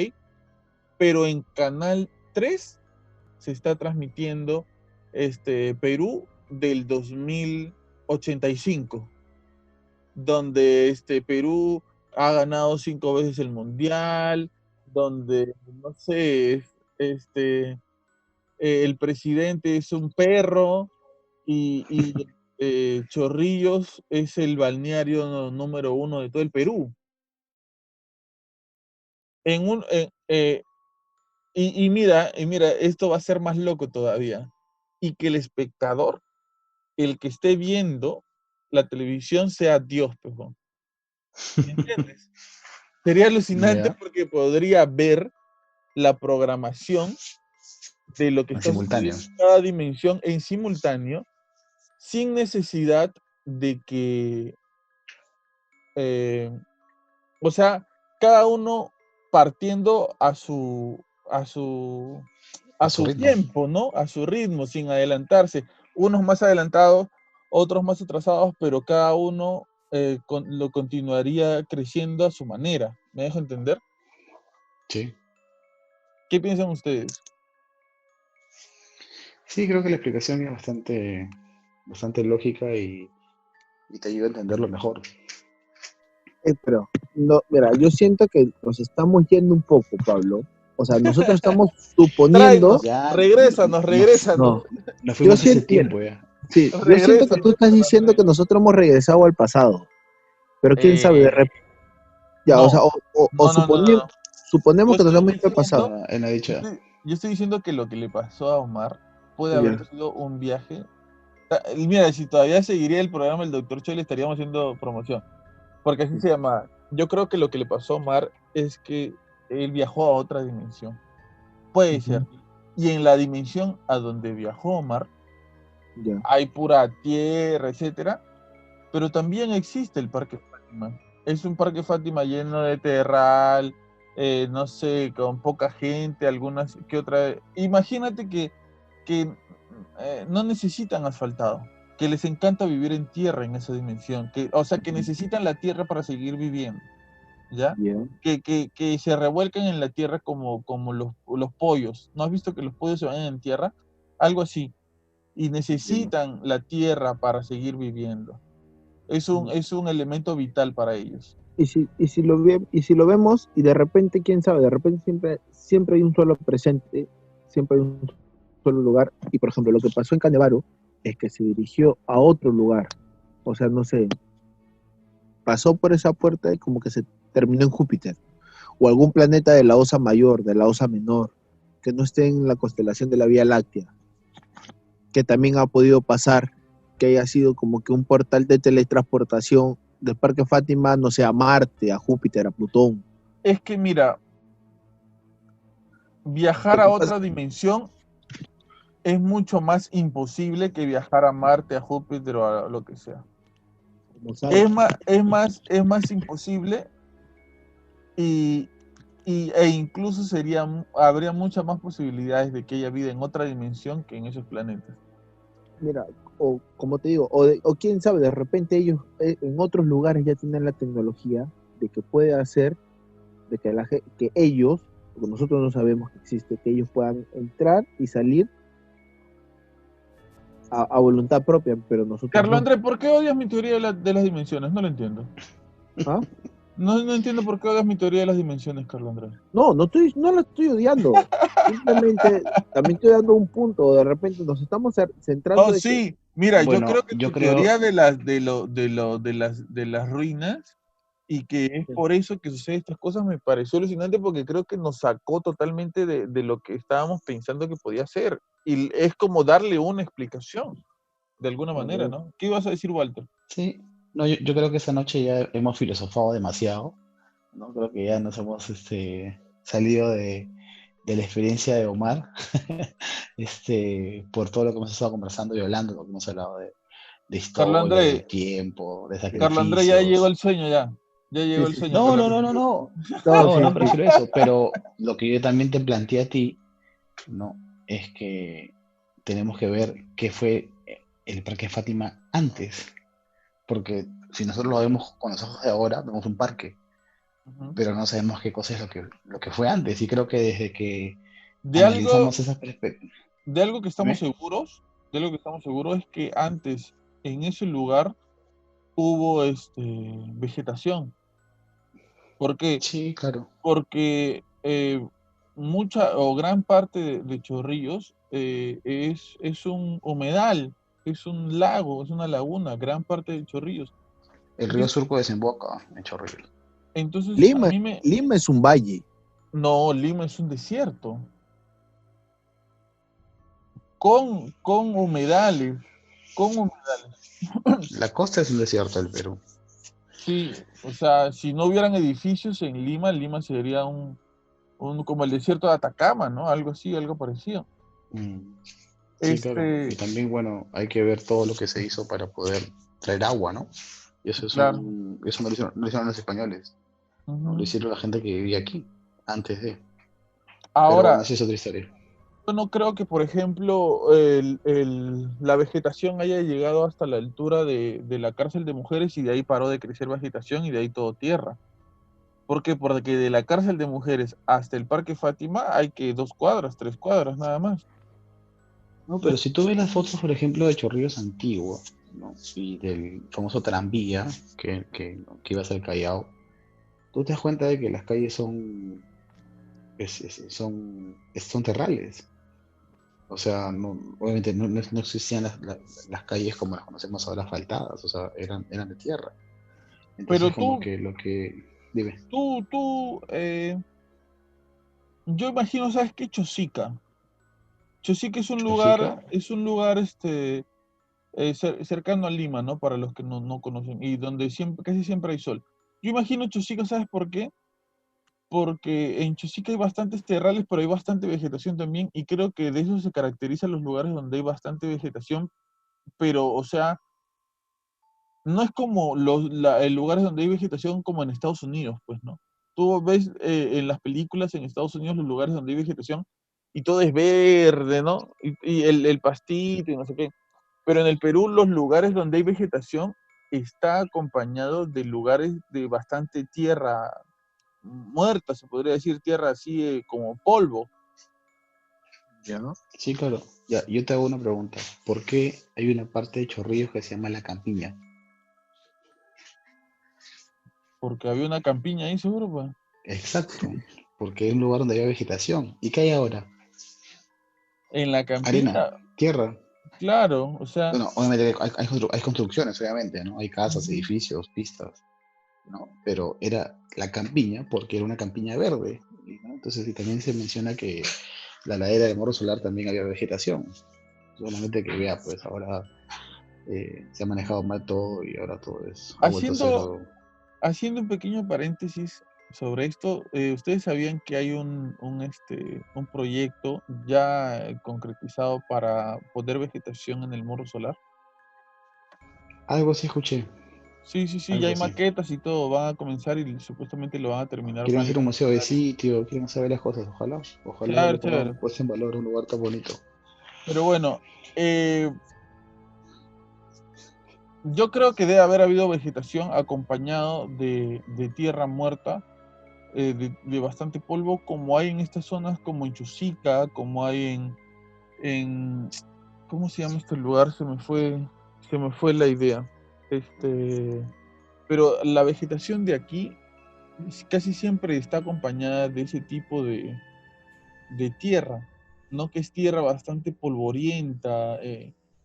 Pero en Canal 3 se está transmitiendo Perú del 2085, donde Perú ha ganado 5 veces el mundial, donde, no sé, el presidente es un perro y Chorrillos es el balneario número 1 de todo el Perú. En un, y mira, esto va a ser más loco todavía. Y que el espectador, el que esté viendo la televisión, sea Dios, pejón. ¿Me entiendes? Sería alucinante Ya, porque podría ver la programación de lo que en está simultáneo. sucediendo en cada dimensión en simultáneo, sin necesidad de que, eh, o sea, cada uno partiendo A a su su ritmo. tiempo, ¿no? A su ritmo, sin adelantarse. Unos más adelantados, otros más atrasados, pero cada uno lo continuaría creciendo a su manera. ¿Me dejo entender? Sí. ¿Qué piensan ustedes? Sí, creo que la explicación es bastante lógica y te ayuda a entenderlo mejor. Pero, no, mira, yo siento que nos estamos yendo un poco, Pablo. O sea, nosotros estamos suponiendo, Tráenos, Ya regrésanos, regrésanos, no, nos yo fuimos hace siento, mira, tiempo ya. sí, yo siento que tú regrésanos, estás Juan diciendo que Andrés. nosotros hemos regresado al pasado, pero quién sabe, Eh, ya, o sea, no, no, no, no, no, no. suponemos Yo que nos estoy hemos ido al diciendo, pasado. No, él ha dicho. yo estoy diciendo que lo que le pasó a Omar puede haber Ya. sido un viaje. Y mira, si todavía seguiría el programa el doctor Choi, le estaríamos haciendo promoción, porque así se llama. Yo creo que lo que le pasó a Omar es que él viajó a otra dimensión. Puede ser. Ujú. Y en la dimensión a donde viajó Omar, Ya. hay pura tierra, etcétera, pero también existe el Parque Fátima. Es un Parque Fátima lleno de terral, no sé, con poca gente, algunas que otra. Imagínate que no necesitan asfaltado, que les encanta vivir en tierra en esa dimensión, o sea, que necesitan la tierra para seguir viviendo, ¿ya? Ya. Que se revuelcan en la tierra como los pollos. ¿No has visto que los pollos se van en tierra? Algo así. Y necesitan la tierra para seguir viviendo. Es un elemento vital para ellos. Y si lo vemos, y de repente, quién sabe, de repente siempre hay un solo presente, siempre hay un solo lugar. Y por ejemplo, lo que pasó en Canevaro es que se dirigió a otro lugar. O sea, no sé, pasó por esa puerta y como que se terminó en Júpiter. O algún planeta de la Osa Mayor, de la Osa Menor, que no esté en la constelación de la Vía Láctea, que también ha podido pasar, que haya sido como que un portal de teletransportación del Parque Fátima, no sé, a Marte, a Júpiter, a Plutón. Es que mira, viajar Lo a que pasa, otra dimensión es mucho más imposible que viajar a Marte, a Júpiter o a lo que sea. como sabes, Es más imposible y, e incluso habría muchas más posibilidades de que haya vida en otra dimensión que en esos planetas. mira, o como te digo, o quién sabe, de repente ellos en otros lugares ya tienen la tecnología de que puede hacer de que, que ellos porque nosotros no sabemos que existe, que ellos puedan entrar y salir a voluntad propia, pero nosotros Carlos no. Andrés, ¿por qué odias mi teoría de las dimensiones? No lo entiendo. ¿Ah? No entiendo por qué odias mi teoría de las dimensiones, Carlos Andrés. No la estoy odiando. Simplemente también estoy dando un punto. De repente nos estamos centrando Oh, de que, sí, mira, yo Bueno, creo que yo tu teoría creo, de las ruinas y que es por eso que suceden estas cosas me pareció alucinante porque creo que nos sacó totalmente de lo que estábamos pensando que podía ser. Y es como darle una explicación, de alguna manera, ¿no? ¿Qué ibas a decir, Walter? sí, no, yo creo que esta noche ya hemos filosofado demasiado, ¿no? Creo que ya nos hemos salido de la experiencia de Omar, por todo lo que hemos estado conversando y hablando, lo que hemos hablado de Carlos historia, Andrés, del tiempo, de Carlos Andrés, ya llegó sacrificios. el sueño, ya. Ya llegó sí, el sí, sueño, sí. No, Carlos no, no, Andrés. no, no, No, no, sí, no sí. prefiero eso, pero lo que yo también te planteé a ti, ¿no? Es que tenemos que ver qué fue el Parque Fátima antes, porque si nosotros lo vemos con los ojos de ahora, vemos un parque, Ujú. pero no sabemos qué cosa es lo que fue antes, y creo que desde que De algo, analizamos esa perspectiva, de algo que estamos ¿ve? seguros, de algo que estamos seguros es que antes en ese lugar hubo vegetación. ¿Por qué? Sí, claro. Porque mucha o gran parte de Chorrillos es un humedal, es un lago, es una laguna, gran parte de Chorrillos. El río Entonces, Surco desemboca en Chorrillos. entonces a Lima, mí me... Lima es un valle. No, Lima es un desierto, con humedales, con humedales. La costa es un desierto del Perú. Sí, o sea, si no hubieran edificios en Lima, Lima sería como el desierto de Atacama, ¿no? Algo así, algo parecido. Mm, sí, claro. Y Este, también, bueno, hay que ver todo lo que se hizo para poder traer agua, ¿no? Y claro. eso no lo hicieron los españoles, ¿no? Lo Ujú. hicieron la gente que vivía aquí, antes de. Pero bueno, Ahora, esa es otra historia. yo no creo que, por ejemplo, la vegetación haya llegado hasta la altura de la cárcel de mujeres y de ahí paró de crecer vegetación y de ahí todo tierra. ¿Por qué? Porque de la cárcel de mujeres hasta el Parque Fátima hay que 2 cuadras, 3 cuadras, nada más. No, pero Entonces, si tú ves las fotos, por ejemplo, de Chorrillos antiguo, ¿no? Y del famoso tranvía que iba a ser Callao, tú te das cuenta de que las calles son terrales. O sea, obviamente no existían las calles como las conocemos ahora asfaltadas, o sea, eran de tierra. pero Entonces, como tú, que lo que. Dime, tú, tú, yo imagino, ¿sabes qué? Chosica. Chosica Chosica, es un lugar cercano a Lima, ¿no? Para los que no conocen, y donde casi siempre hay sol. Yo imagino Chosica, ¿sabes por qué? Porque en Chosica hay bastantes terrales, pero hay bastante vegetación también, y creo que de eso se caracterizan los lugares donde hay bastante vegetación, pero, o sea, no es como el lugares donde hay vegetación como en Estados Unidos, pues, ¿no? Tú ves en las películas en Estados Unidos los lugares donde hay vegetación y todo es verde, ¿no? Y el pastito y no sé qué. Pero en el Perú los lugares donde hay vegetación está acompañado de lugares de bastante tierra muerta, se podría decir, tierra así como polvo, ¿Ya? sí, claro. Ya, yo te hago una pregunta. ¿Por qué hay una parte de Chorrillos que se llama La Campiña? porque había una campiña ahí seguro, pues. Exacto, porque es un lugar donde había vegetación. ¿Y qué hay ahora? En la Arena, campiña, tierra. claro, o sea, Bueno, obviamente hay construcciones, obviamente, ¿no? Hay casas, ujú. edificios, pistas, ¿no? Pero era la campiña porque era una campiña verde, ¿no? Entonces, y también se menciona que la ladera de Morro Solar también había vegetación. Solamente que vea, pues ahora se ha manejado mal todo y ahora todo ha vuelto a ser Haciendo, algo. haciendo un pequeño paréntesis sobre esto, ¿ustedes sabían que hay un proyecto ya concretizado para poner vegetación en el Morro Solar? Algo así escuché, Sí, sí, sí, ya algo hay así. maquetas y todo, van a comenzar y supuestamente lo van a terminar Quieren para el hacer un museo de bicentenario. sitio, quieren saber las cosas, ojalá Chévere, lo pongan chévere. pues en valor, un lugar tan bonito. Pero bueno, eh, yo creo que debe haber habido vegetación acompañado de tierra muerta de bastante polvo, como hay en estas zonas como en Chosica, como hay en ¿cómo se llama este lugar? Se me fue la idea. Pero la vegetación de aquí casi siempre está acompañada de ese tipo de tierra, ¿no? Que es tierra bastante polvorienta.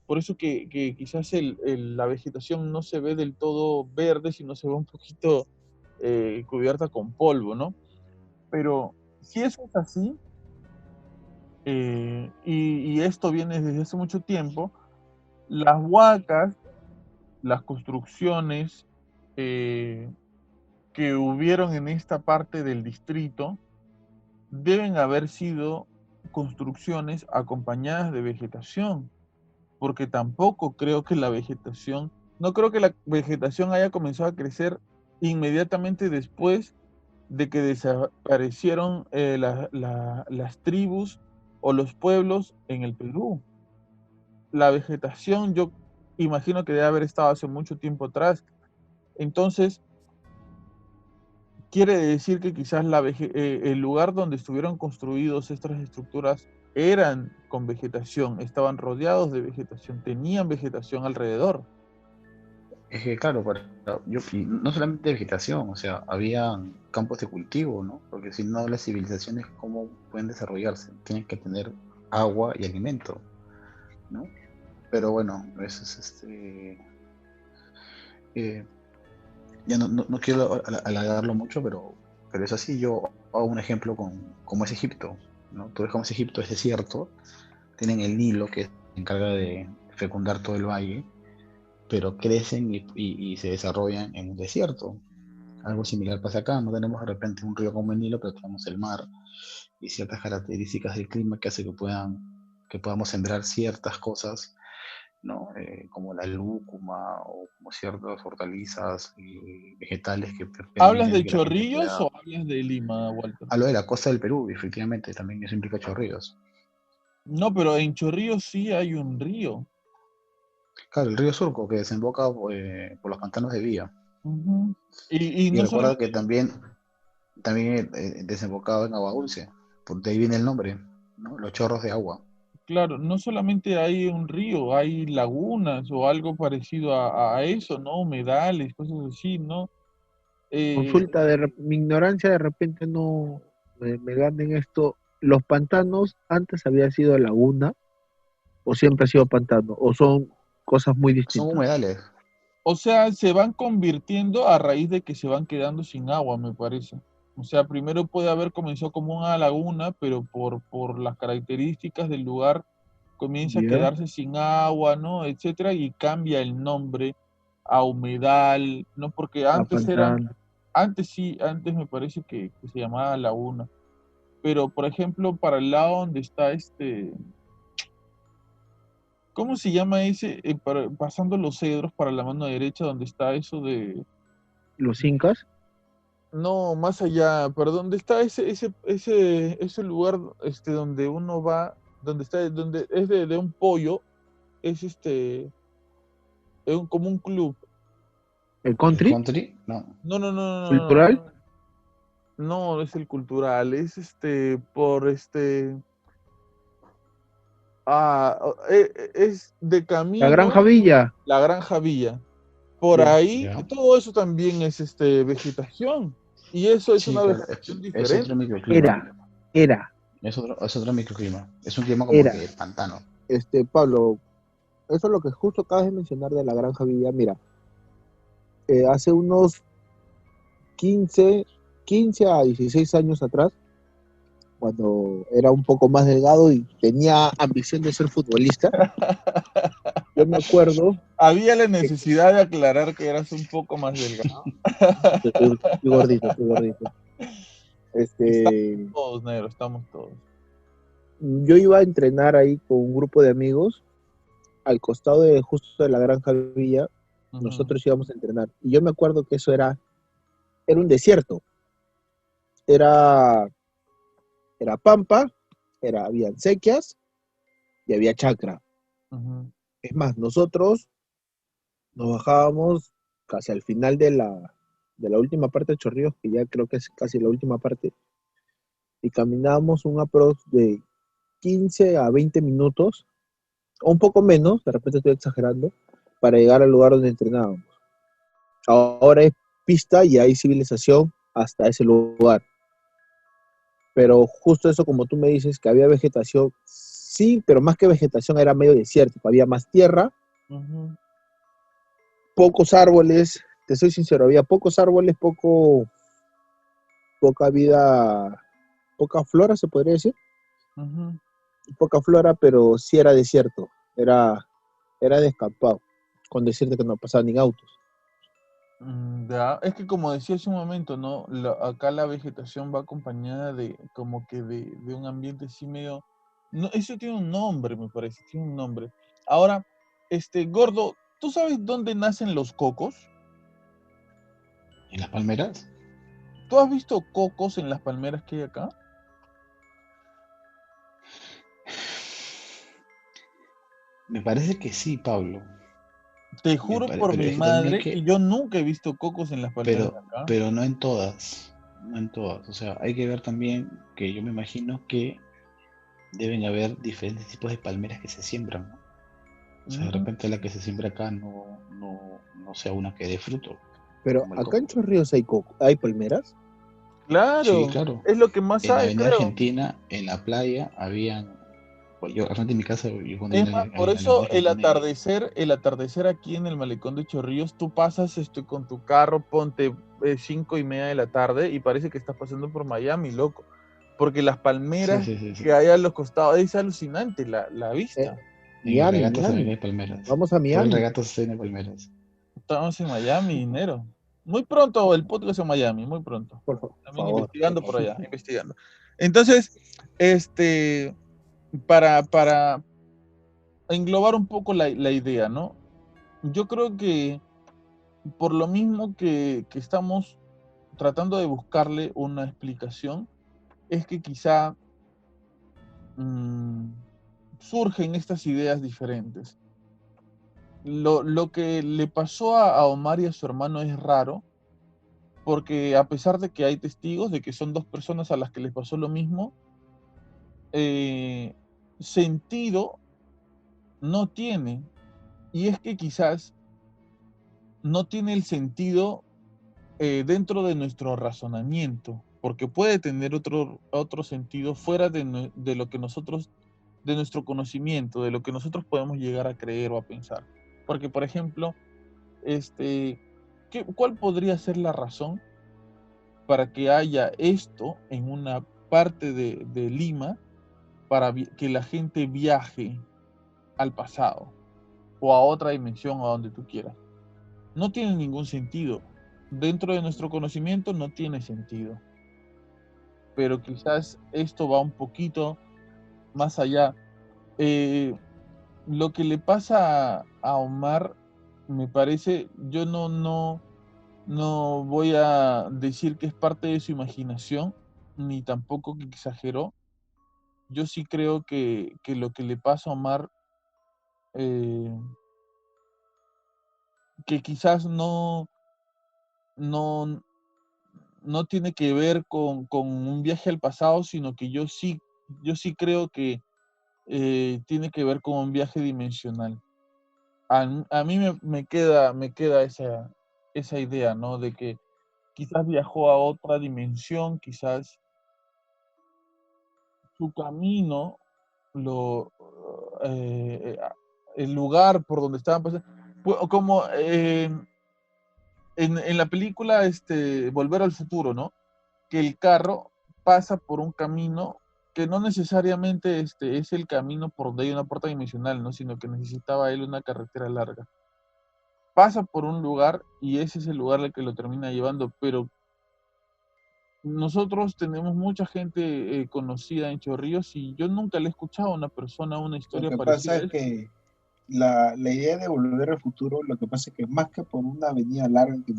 Por eso que quizás la vegetación no se ve del todo verde, sino se ve un poquito cubierta con polvo, ¿no? Pero si eso es así, y esto viene desde hace mucho tiempo, las huacas, las construcciones eh, que hubieron en esta parte del distrito deben haber sido construcciones acompañadas de vegetación, porque tampoco creo que la vegetación, no creo que la vegetación haya comenzado a crecer inmediatamente después de que desaparecieron las tribus o los pueblos en el Perú. La vegetación yo imagino que debe haber estado hace mucho tiempo atrás. Entonces, quiere decir que quizás el lugar donde estuvieron construidos estas estructuras eran con vegetación, estaban rodeados de vegetación, tenían vegetación alrededor. Es que claro, y no solamente vegetación, o sea, había campos de cultivo, ¿no? Porque si no, las civilizaciones, ¿cómo pueden desarrollarse? Tienen que tener agua y alimento, ¿no? Pero bueno, eso es eh, ya no quiero alargarlo mucho, pero es así. Yo hago un ejemplo como es Egipto, ¿no? Tú ves cómo es Egipto, es desierto, tienen el Nilo que se encarga de fecundar todo el valle, pero crecen y se desarrollan en un desierto. Algo similar pasa acá, no tenemos de repente un río como el Nilo, pero tenemos el mar y ciertas características del clima que hace que podamos sembrar ciertas cosas, ¿no? Como la lúcuma o como ciertas hortalizas y vegetales que ¿Hablas permiten de que la gente Chorrillos pueda... o hablas de Lima, Walter? Hablo de la costa del Perú, efectivamente, también eso implica Chorrillos. No, pero en Chorrillos sí hay un río. Claro, el río Surco que desemboca por los pantanos de Villa. Ujú. Y Y no recuerda solamente, que también desembocaba en agua dulce, por de ahí viene el nombre, ¿no? Los chorros de agua. claro, no solamente hay un río, hay lagunas o algo parecido a eso, ¿no? Humedales, cosas así, ¿no? Eh, Consulta, mi ignorancia de repente no me gana en esto. ¿Los pantanos antes había sido laguna o siempre ha sido pantano? ¿O son cosas muy Son distintas? humedales. O sea, se van convirtiendo a raíz de que se van quedando sin agua, me parece. O sea, primero puede haber comenzado como una laguna, pero por las características del lugar comienza a ¿Ya? quedarse sin agua, ¿no? Etcétera, y cambia el nombre a humedal, ¿no? Porque A pantano. antes sí, antes me parece que se llamaba laguna. Pero, por ejemplo, para el lado donde está ¿cómo se llama ese? Pasando los cedros para la mano derecha, donde está eso de... Los incas, No, más allá, pero ¿dónde está ese lugar donde uno va, donde es de un pollo, es como un club? el El country, country, no. No, no, no, no, no, cultural, no, no es el cultural, es por es de la camino Granja Villa. la Granja Villa. Por Ya. ahí, Ya. todo eso también es vegetación. Y eso es Sí, una claro, vegetación es otro diferente. microclima. Era, era, Es otro microclima. Es un clima como era. que pantano. Pablo, eso es lo que justo acabas de mencionar de la Granja Villa. Mira, hace unos 15 15 a 16 años atrás, cuando era un poco más delgado y tenía ambición de ser futbolista, yo me acuerdo, Había la necesidad de aclarar que eras un poco más delgado. estoy gordito, estoy gordito. Estamos Este, todos, negro, estamos todos. yo iba a entrenar ahí con un grupo de amigos al costado de justo de la Granja Villa. Ujú, Nosotros íbamos a entrenar y yo me acuerdo que eso era un desierto, era, era pampa, habían sequías y había chacra. ujú. Es más, nosotros nos bajábamos casi al final de la última parte de Chorrillos, que ya creo que es casi la última parte, y caminábamos un aprox de 15 a 20 minutos, o un poco menos, de repente estoy exagerando, para llegar al lugar donde entrenábamos. Ahora es pista y hay civilización hasta ese lugar. Pero justo eso, como tú me dices, que había vegetación, sí, pero más que vegetación era medio desierto, había más tierra, Ujú. pocos árboles, te soy sincero, había pocos árboles, poca vida, poca flora, se podría decir, Ujú. poca flora, pero sí era desierto, era descampado, con decirte que no pasaban ni autos. Ya, es que como decía hace un momento, ¿no? Acá la vegetación va acompañada de como que de un ambiente así medio... No, eso tiene un nombre, me parece, tiene un nombre. Ahora, Gordo, ¿tú sabes dónde nacen los cocos? ¿En las palmeras? ¿Tú has visto cocos en las palmeras que hay acá? Me parece que sí, Pablo. Te juro por Pero mi es que también hay madre que que, yo nunca he visto cocos en las palmeras de acá. pero no en todas, no en todas. O sea, hay que ver también que yo me imagino que deben haber diferentes tipos de palmeras que se siembran, ¿no? O sea, de Ujú. repente la que se siembra acá no sea una que dé fruto, Pero como el acá en coco. Chorrillos hay palmeras. Sí, Claro, claro. es lo que más En la hay, Avenida creo. Argentina, en la playa, habían, pues yo, al frente de mi casa, yo cuando Es iba a más, la, por a la Avenida eso Argentina el atardecer aquí en el malecón de Chorrillos, tú pasas con tu carro, ponte 5:30 de la tarde y parece que estás pasando por Miami, loco. Porque las sí, palmeras sí, sí, sí. que hay a los costados, es alucinante la Eh, vista. En el Miami, regato también Miami. hay palmeras. Vamos a Todo el Miami. regato tiene palmeras. Estamos en Miami, dinero. Muy pronto el podcast en Miami, muy pronto. Por También favor. investigando por allá, investigando. Entonces, para englobar un poco la idea, ¿no? Yo creo que por lo mismo que estamos tratando de buscarle una explicación, es que quizá mm, surgen estas ideas diferentes. Lo que le pasó a Omar y a su hermano es raro, porque a pesar de que hay testigos de que son dos personas a las que les pasó lo mismo, eh, sentido no tiene. Y es que quizás no tiene el sentido dentro de nuestro razonamiento, porque puede tener otro sentido fuera de lo que nosotros, de nuestro conocimiento, de lo que nosotros podemos llegar a creer o a pensar. Porque, por ejemplo, este, ¿cuál podría ser la razón para que haya esto en una parte de Lima para que la gente viaje al pasado o a otra dimensión, a donde tú quieras? No tiene ningún sentido. Dentro de nuestro conocimiento no tiene sentido, pero quizás esto va un poquito más allá. Eh, lo que le pasa a Omar, me parece, yo no voy a decir que es parte de su imaginación, ni tampoco que exageró. Yo sí creo que lo que le pasa a Omar, eh, que quizás no, no tiene que ver con un viaje al pasado, sino que yo sí creo que tiene que ver con un viaje dimensional. A mí me queda esa idea, ¿no? De que quizás viajó a otra dimensión, quizás su camino, lo, el lugar por donde estaban pasando, como en la película Volver al Futuro, ¿no? Que el carro pasa por un camino que no necesariamente es el camino por donde hay una puerta dimensional, ¿no? Sino que necesitaba él una carretera larga. Pasa por un lugar y ese es el lugar al que lo termina llevando, pero nosotros tenemos mucha gente conocida en Chorrillos y yo nunca le he escuchado a una persona una Lo historia que pasa parecida a es esa. que la idea de volver al futuro, lo que pasa es que más que por una avenida larga que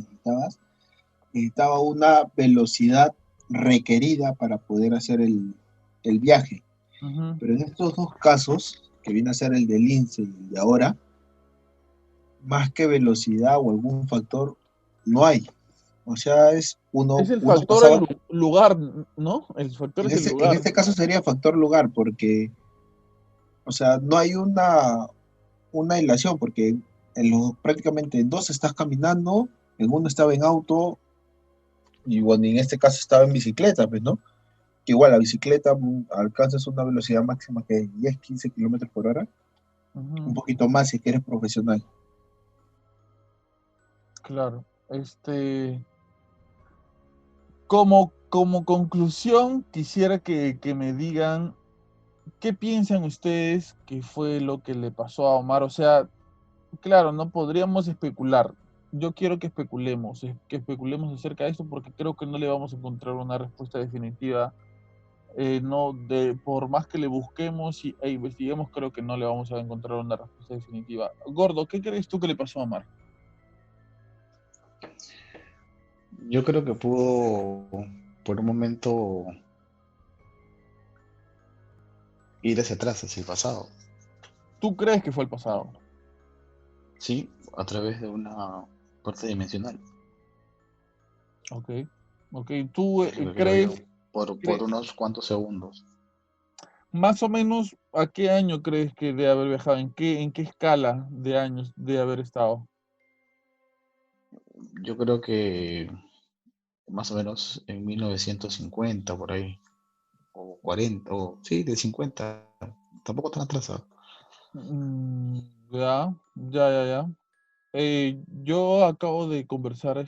necesitaba una velocidad requerida para poder hacer el viaje. Ujú. Pero en estos dos casos, que viene a ser el del lince y el de ahora, más que velocidad o algún factor, no hay. O sea, es Es el uno factor pasaba, el lugar, ¿no? El factor es el en lugar. este caso sería factor lugar, porque, o sea, no hay una hilación, porque prácticamente en dos estás caminando, en uno estaba en auto, y bueno, en este caso estaba en bicicleta, pues, ¿no? Que igual la bicicleta alcanzas una velocidad máxima que es 10, 15 kilómetros por hora, un Ujú, poquito más si que eres profesional. claro. Como conclusión, quisiera que me digan qué piensan ustedes que fue lo que le pasó a Omar. O sea, claro, no podríamos especular. Yo quiero que especulemos acerca de esto porque creo que no le vamos a encontrar una respuesta definitiva. No, por más que le busquemos e investiguemos, creo que no le vamos a encontrar una respuesta definitiva. Gordo, ¿qué crees tú que le pasó a Omar? Yo creo que pudo por un momento ir hacia atrás, hacia el pasado, ¿Tú crees que fue el pasado? ¿sí? A través de una puerta dimensional, Ok, ok. ¿Tú es lo que creo yo, crees, por cre- unos cuantos segundos. más o menos a qué año crees que de haber viajado? ¿En qué escala de años de haber estado? Yo creo que más o menos en 1950 por ahí, o 40, o sí, de 50, tampoco tan atrasado. Mm, ya, ya, ya, ya. Yo acabo de conversar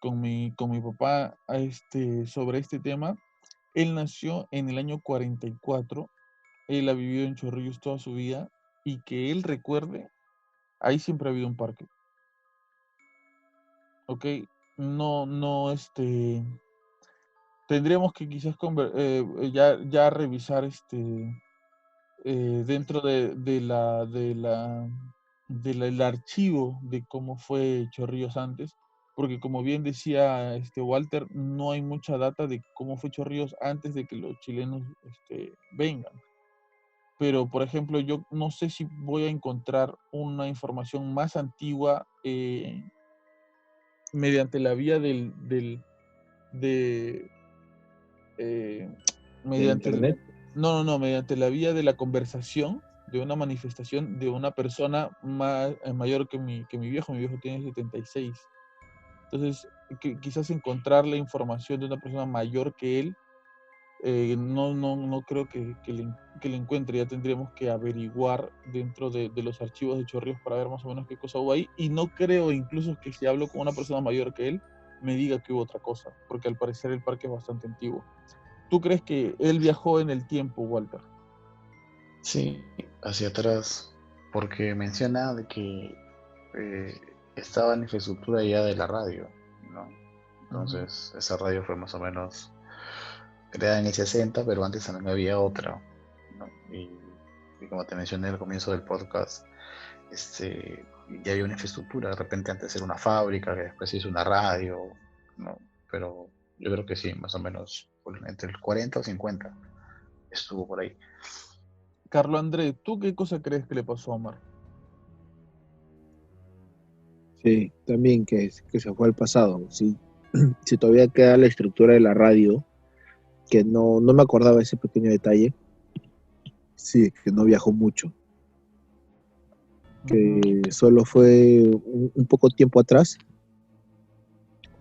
con mi papá sobre este tema. Él nació en el año 44. Él ha vivido en Chorrillos toda su vida y que él recuerde, ahí siempre ha habido un parque, ¿ok? No, no, tendríamos que quizás ya revisar dentro del archivo de cómo fue Chorrillos antes, porque como bien decía Walter, no hay mucha data de cómo fue Chorrillos antes de que los chilenos vengan. Pero, por ejemplo, yo no sé si voy a encontrar una información más antigua mediante la vía de, eh, ¿De mediante, internet? no, mediante la vía de la conversación, de una manifestación de una persona mayor que mi viejo tiene 76. Entonces, quizás encontrar la información de una persona mayor que él, no creo que le encuentre. Ya tendríamos que averiguar dentro de los archivos de Chorrillos para ver más o menos qué cosa hubo ahí. Y no creo incluso que si hablo con una persona mayor que él, me diga que hubo otra cosa, porque al parecer el parque es bastante antiguo. ¿Tú crees que él viajó en el tiempo, Walter? Sí, hacia atrás, porque menciona de que eh, estaba en infraestructura ya de la radio, ¿no? Ujú. Entonces, esa radio fue más o menos creada en el 60, pero antes también había otra, ¿no? Y como te mencioné al comienzo del podcast, ya había una infraestructura, de repente antes era una fábrica, que después se hizo una radio, ¿no? Pero yo creo que sí, más o menos entre el 40 o 50 estuvo por ahí. Carlo André, ¿tú qué cosa crees que le pasó a Omar? Sí, también que se fue al pasado. Sí. Si todavía queda la estructura de la radio, que no me acordaba ese pequeño detalle. Sí, que no viajó mucho, Ujú. que solo fue un poco tiempo atrás,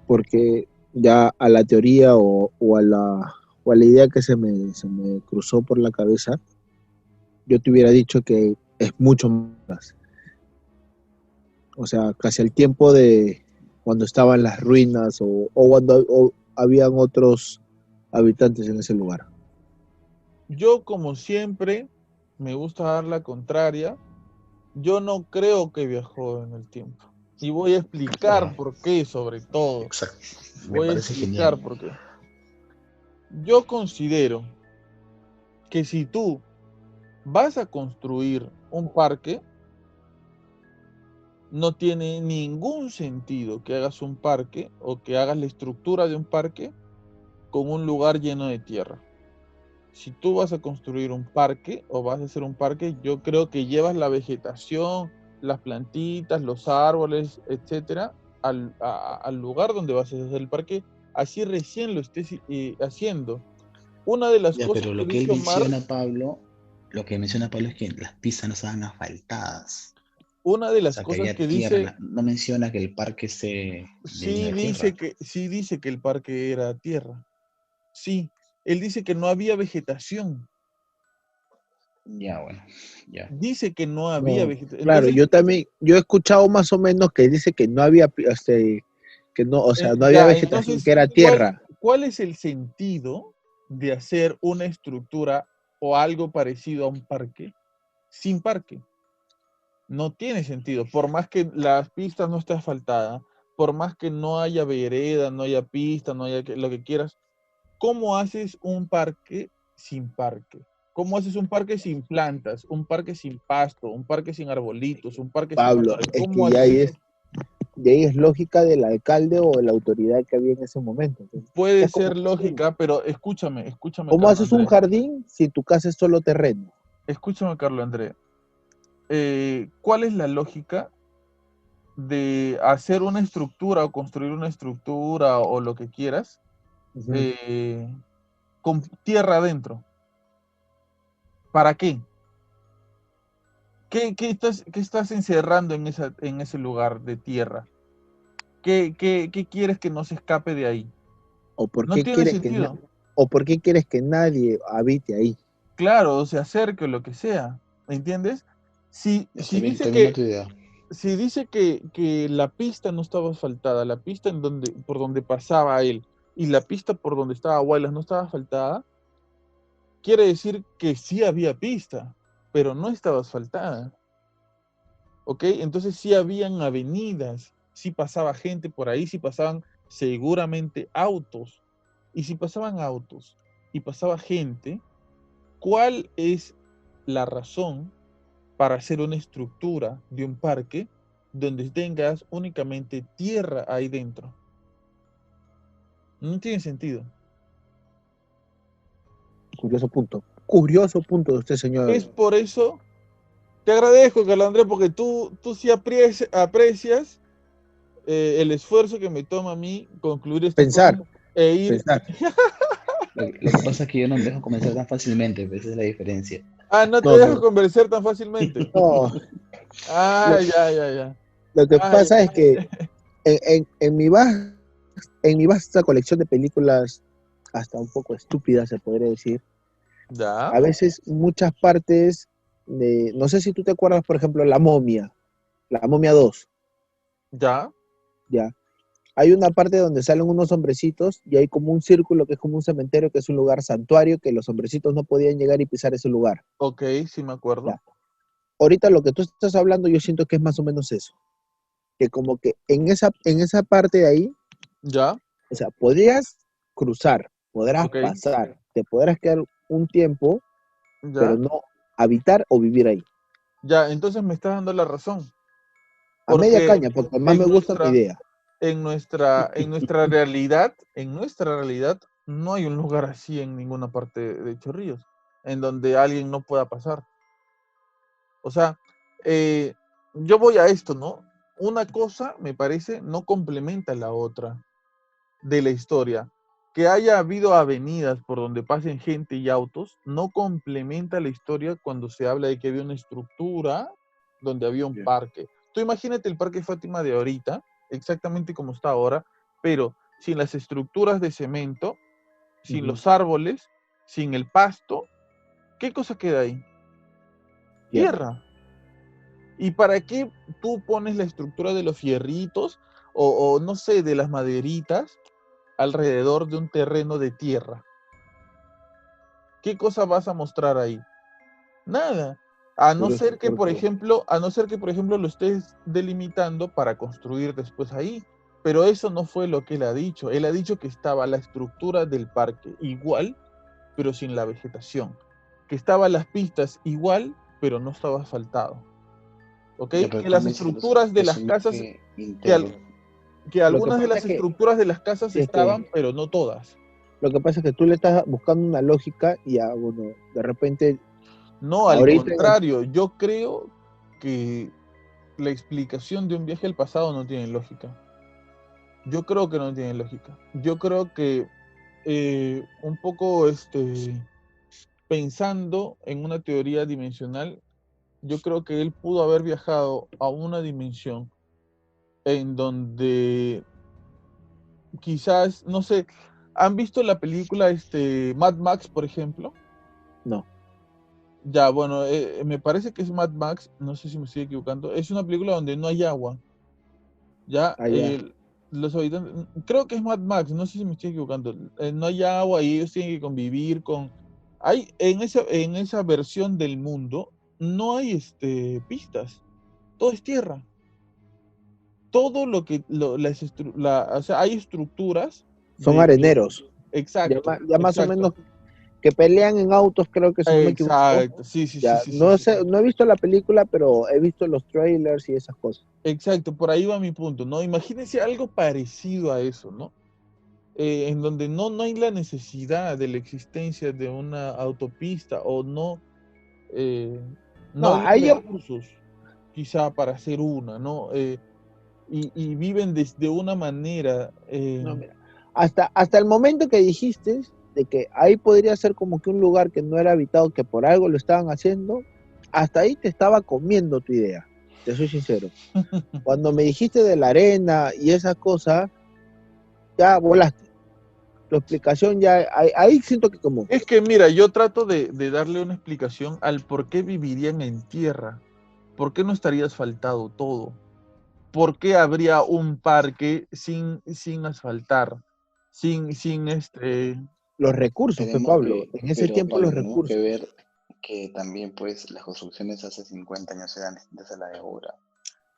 porque ya a la teoría o a la idea que se me cruzó por la cabeza, yo te hubiera dicho que es mucho más. O sea, casi al tiempo de cuando estaban las ruinas o cuando habían otros habitantes en ese lugar. Yo, como siempre, me gusta dar la contraria. Yo no creo que viajó en el tiempo. Y voy a explicar Claro, por qué, sobre todo. exacto. Me Voy a parece explicar genial. por qué. Yo considero que si tú vas a construir un parque, no tiene ningún sentido que hagas un parque o que hagas la estructura de un parque con un lugar lleno de tierra. Si tú vas a construir un parque o vas a hacer un parque, yo creo que llevas la vegetación, las plantitas, los árboles, etcétera, al lugar donde vas a hacer el parque, así recién lo estés haciendo. Una de las Ya, cosas pero que lo que él dice Omar, menciona Pablo es que las pistas no estaban asfaltadas. una de O las sea, que cosas había que tierra. dice, No menciona que el parque esté lleno de tierra. sí dice que el parque era tierra. Sí, él dice que no había vegetación. Ya, bueno, ya. Dice que no había No, vegetación. claro, Entonces, yo también, yo he escuchado más o menos que dice que no había, que no, o sea, no había ya, vegetación, que entonces, era tierra. ¿cuál es el sentido de hacer una estructura o algo parecido a un parque sin parque? No tiene sentido. Por más que las pistas no esté asfaltada, por más que no haya vereda, no haya pista, no haya lo que quieras, ¿cómo haces un parque sin parque? ¿Cómo haces un parque sin plantas, un parque sin pasto, un parque sin arbolitos, un parque sin Pablo, árboles? es ¿Cómo que haces eso? de ahí es lógica del alcalde o de la autoridad que había en ese momento. Entonces, Puede es como, ser lógica, pero escúchame, ¿cómo Carlos haces un Andrés. jardín si tu casa es solo terreno? Escúchame, Carlos Andrés. ¿Cuál es la lógica de hacer una estructura o construir una estructura o lo que quieras Ujú. eh, con tierra adentro? ¿Para qué? ¿Qué estás encerrando en ese lugar de tierra? ¿Qué quieres que no se escape de ahí? ¿O por No qué tiene quieres sentido. o por qué quieres que nadie habite ahí? Claro, o se acerque o lo que sea. ¿Me entiendes? Si, Está si bien, dice termina que, tu idea. si dice que la pista no estaba asfaltada, la pista por donde pasaba él y la pista por donde estaba Wallace no estaba asfaltada, quiere decir que sí había pista, pero no estaba asfaltada. ¿Ok? Entonces sí habían avenidas, sí pasaba gente por ahí, sí pasaban seguramente autos. Y si pasaban autos y pasaba gente, ¿cuál es la razón para hacer una estructura de un parque donde tengas únicamente tierra ahí dentro? No tiene sentido. Curioso punto de usted, Es señor. por eso, te agradezco, Carlos Andrés, porque tú sí aprecias el esfuerzo que me toma a mí concluir estas cosas Pensar, e ir. pensar. Lo que pasa es que yo no me dejo convencer tan fácilmente, pues esa es la diferencia. Ah, no te No, dejo no, convencer tan fácilmente. no. Ah, Lo, ya. lo que Ah, pasa es que en mi vasta colección de películas, hasta un poco estúpidas, se podría decir, ya, a veces muchas partes no sé si tú te acuerdas, por ejemplo, la momia 2, ya, ¿ya? Hay una parte donde salen unos hombrecitos y hay como un círculo que es como un cementerio, que es un lugar santuario, que los hombrecitos no podían llegar y pisar ese lugar, ok, sí me acuerdo. ¿ya? Ahorita lo que tú estás hablando, yo siento que es más o menos eso, que como que en esa parte de ahí, Ya, o sea, podrías cruzar, podrás ok, pasar, te podrás quedar un tiempo, pero ya, no habitar o vivir ahí. ya, entonces me estás dando la razón. A media Porque caña, porque más me en gusta mi nuestra, idea. en nuestra realidad, no hay un lugar así en ninguna parte de Chorrillos, en donde alguien no pueda pasar. O sea, eh, yo voy a esto, ¿no? Una cosa, me parece, no complementa la otra de la historia. Que haya habido avenidas por donde pasen gente y autos, no complementa la historia cuando se habla de que había una estructura donde había un Yeah. parque. Tú imagínate el Parque Fátima de ahorita, exactamente como está ahora, pero sin las estructuras de cemento, sin los árboles, sin el pasto, ¿qué cosa queda ahí? Tierra. Tierra. ¿Y para qué tú pones la estructura de los fierritos o no sé, de las maderitas alrededor de un terreno de tierra? ¿Qué cosa vas a mostrar ahí? Nada. A no Curioso, ser que, por porque ejemplo, lo estés delimitando para construir después ahí. Pero eso no fue lo que él ha dicho. Él ha dicho que estaba la estructura del parque igual, pero sin la vegetación. Que estaban las pistas igual, pero no estaba asfaltado. ¿Ok? Ya, pero Que tú las me dices estructuras de que las su casas, bloque que lo que algunas de pasa es las que, estructuras de las casas es que estaban, pero no todas. lo que pasa es que tú le estás buscando una lógica y bueno, de repente No, al ahorita contrario, yo creo que la explicación de un viaje al pasado no tiene lógica. Yo creo que no tiene lógica. Yo creo que un poco pensando en una teoría dimensional, yo creo que él pudo haber viajado a una dimensión en donde quizás, no sé, ¿han visto la película Mad Max, por ejemplo? No. Ya, bueno, me parece que es Mad Max, no sé si me estoy equivocando. Es una película donde no hay agua. Ya, Allá. los habitantes, creo que es Mad Max, no sé si me estoy equivocando. No hay agua y ellos tienen que convivir con. Hay en esa versión del mundo no hay pistas, todo es tierra. Todo lo que o sea, hay estructuras Son de areneros. exacto, Ya más o exacto. menos que pelean en autos, creo que si no me equivoco. Exacto, sí, sí, sí, Ya, sí, sí, no sí, sé, no he visto la película, pero he visto los trailers y esas cosas. exacto, por ahí va mi punto, ¿no? Imagínense algo parecido a eso, ¿no? En donde no hay la necesidad de la existencia de una autopista o eh, no No, hay los ahí yo, recursos quizá para hacer una, ¿no? Y viven de una manera, no, mira, hasta el momento que dijiste de que ahí podría ser como que un lugar que no era habitado, que por algo lo estaban haciendo, hasta ahí te estaba comiendo tu idea, te soy sincero. Cuando me dijiste de la arena y esas cosas, ya volaste. Tu explicación ya, ahí siento que como, es que mira, yo trato de darle una explicación al por qué vivirían en tierra, por qué no estaría asfaltado todo. ¿Por qué habría un parque sin asfaltar? Sin los recursos, pues Tenemos Pablo, que, en ese pero tiempo Pablo, los tenemos que recursos. ver que también pues las construcciones hace 50 años eran distintas a la de ahora.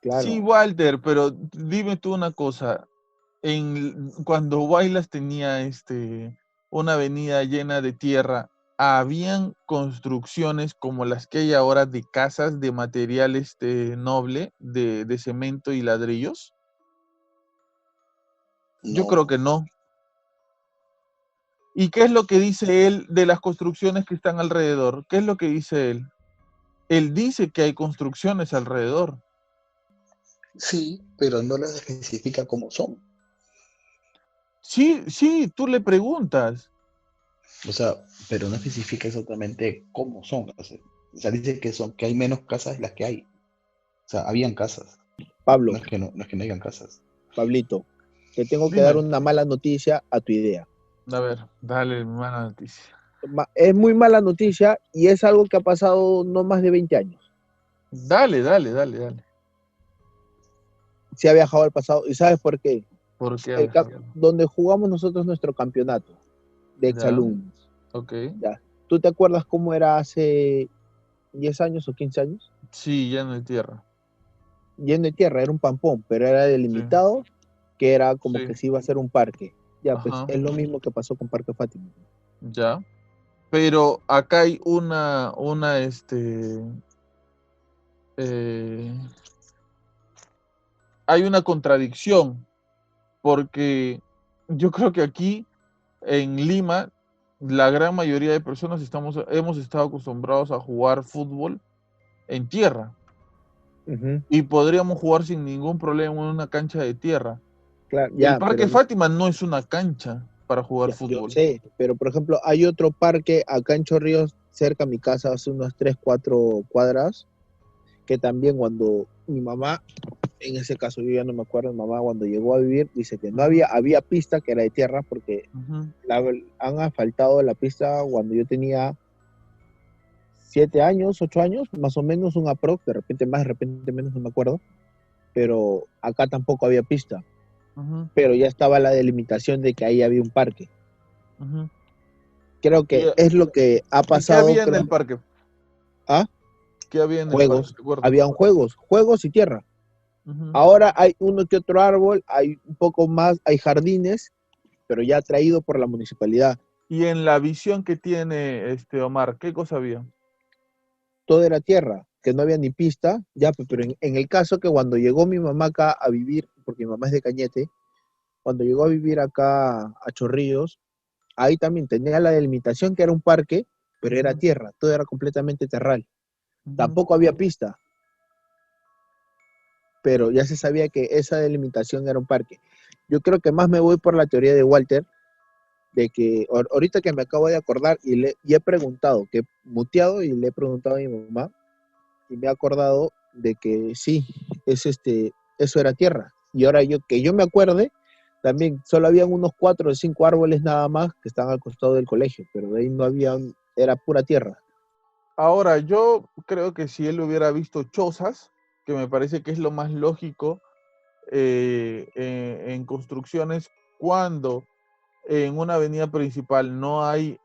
Sí, Claro, Walter, pero dime tú una cosa. Cuando Guaylas tenía una avenida llena de tierra, ¿habían construcciones como las que hay ahora de casas de material noble, de cemento y ladrillos? Yo creo No, que no. ¿Y qué es lo que dice él de las construcciones que están alrededor? ¿Qué es lo que dice él? Él dice que hay construcciones alrededor. sí, pero no las especifica cómo son. Sí, sí, tú le preguntas. O sea, pero no especifica exactamente cómo son. O sea, dice que son, que hay menos casas de las que hay. O sea, habían casas. Pablo, No es que no hayan casas. Pablito, te tengo que dar Dime. una mala noticia a tu idea. A ver, dale, mala noticia. Es muy mala noticia y es algo que ha pasado no más de 20 años. Dale, dale, dale, dale. Se ha viajado al pasado y ¿sabes por qué? ¿Por qué ha dejado? Donde jugamos nosotros nuestro campeonato de Ya, exalumnos. ok. ¿Ya? ¿Tú te acuerdas cómo era hace 10 años o 15 años? Sí, ya no hay tierra. Lleno de tierra, era un pampón, pero era Sí, delimitado, que era como sí. que se iba a hacer un parque. Ya, pues Ajá, es lo mismo que pasó con Parque Fátima. ya. Pero acá hay eh, hay una contradicción, porque yo creo que aquí en Lima, la gran mayoría de personas hemos estado acostumbrados a jugar fútbol en tierra Ujú, y podríamos jugar sin ningún problema en una cancha de tierra. claro, El ya, Parque pero Fátima no es una cancha para jugar ya, yo fútbol. sé, pero por ejemplo, hay otro parque acá en Chorrillos, cerca a mi casa, hace unas 3 4 cuadras, que también cuando mi mamá, en ese caso yo ya no me acuerdo, mi mamá cuando llegó a vivir, dice que no Ujú, había pista que era de tierra porque ujú, han asfaltado la pista cuando yo tenía 7 años, 8 años, más o menos un aprox, de repente más, de repente menos, no me acuerdo, pero acá tampoco había pista, ujú, pero ya estaba la delimitación de que ahí había un parque. ujú. Creo ¿Y, que es lo que ha y qué pasado, había en el creo, parque? a ¿Qué había en el parque? juegos, ¿Te acuerdas? habían juegos y tierra. Ujú. Ahora hay uno que otro árbol, hay un poco más, hay jardines, pero ya traído por la municipalidad. Y en la visión que tiene Omar, ¿qué cosa había? Todo era tierra, que no había ni pista, ya, pero en el caso que cuando llegó mi mamá acá a vivir, porque mi mamá es de Cañete, cuando llegó a vivir acá a Chorrillos, ahí también tenía la delimitación que era un parque, pero era Ujú, tierra, todo era completamente terral. ujú. Tampoco había pista, pero ya se sabía que esa delimitación era un parque. yo creo que más me voy por la teoría de Walter, de que ahorita que me acabo de acordar y he preguntado, que he muteado y le he preguntado a mi mamá, y me he acordado de que sí, eso era tierra. Y ahora que yo me acuerde, también solo habían unos 4 o 5 árboles nada más que estaban al costado del colegio, pero de ahí no había, era pura tierra. Ahora, yo creo que si él hubiera visto chozas, que me parece que es lo más lógico en construcciones, cuando en una avenida principal no hay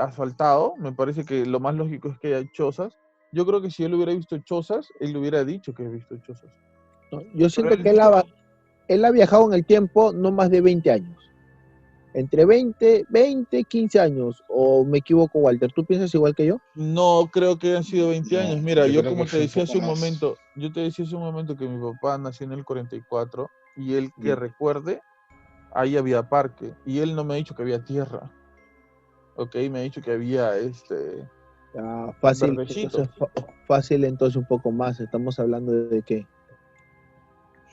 asfaltado, me parece que lo más lógico es que haya chozas. Yo creo que si él hubiera visto chozas, él le hubiera dicho que ha visto chozas. ¿No? Yo Pero siento que él ha viajado en el tiempo no más de 20 años. Entre 20, 15 años, o me equivoco, Walter, ¿tú piensas igual que yo? no creo que hayan sido 20 años. Mira, yo yo creo como que te fue un decía poco hace un más. momento, yo te decía hace un momento que mi papá nació en el 44 y él que Sí. recuerde, ahí había parque y él no me ha dicho que había tierra. Ok, me ha dicho que había Fácil, verdecito. entonces, fácil, entonces un poco más. Estamos hablando de que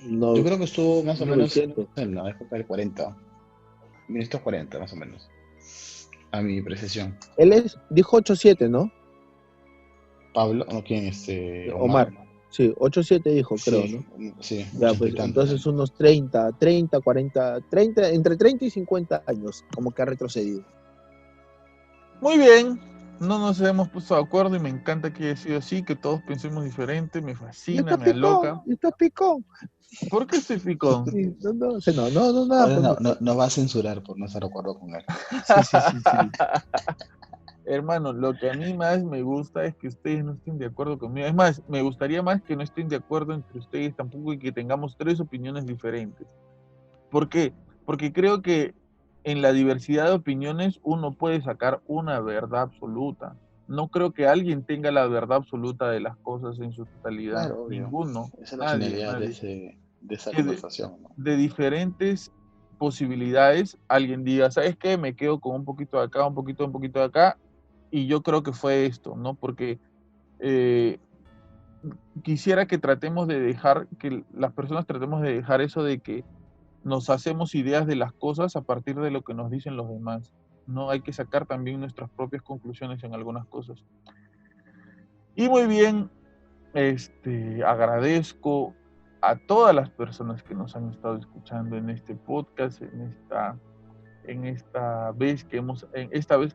no, Yo creo que estuvo más o menos 900. en la época del 40, 1940 más o menos, a mi precisión. Dijo 87, ¿no? Pablo, ¿o quién? Omar. Sí, 87 dijo, creo, Sí, ¿no? sí, Ya, 80 y pues tantos. entonces unos 30, 40, 30, entre 30 y 50 años, como que ha retrocedido. Muy bien, no nos hemos puesto de acuerdo y me encanta que haya sido así, que todos pensemos diferente, me Y fascina, esto me aloca. picó. ¿Por qué soy picón? Sí, no, nada, Ahora pues, no va a censurar por no estar de acuerdo con él. sí. Hermano, lo que a mí más me gusta es que ustedes no estén de acuerdo conmigo. Es más, me gustaría más que no estén de acuerdo entre ustedes tampoco y que tengamos 3 opiniones diferentes. ¿Por qué? Porque creo que en la diversidad de opiniones uno puede sacar una verdad absoluta. No creo que alguien tenga la verdad absoluta de las cosas en su totalidad. Claro, obvio. Ninguno, Esa es la nadie, finalidad nadie. de esa Que conversación, ¿no? de diferentes posibilidades alguien diga, ¿sabes qué? Me quedo con un poquito de acá, un poquito de acá, y yo creo que fue esto, ¿no? Porque eh, quisiera que tratemos de dejar, que las personas tratemos de dejar eso de que nos hacemos ideas de las cosas a partir de lo que nos dicen los demás. No hay que sacar también nuestras propias conclusiones en algunas cosas. Y muy bien, agradezco a todas las personas que nos han estado escuchando en este podcast, en esta vez que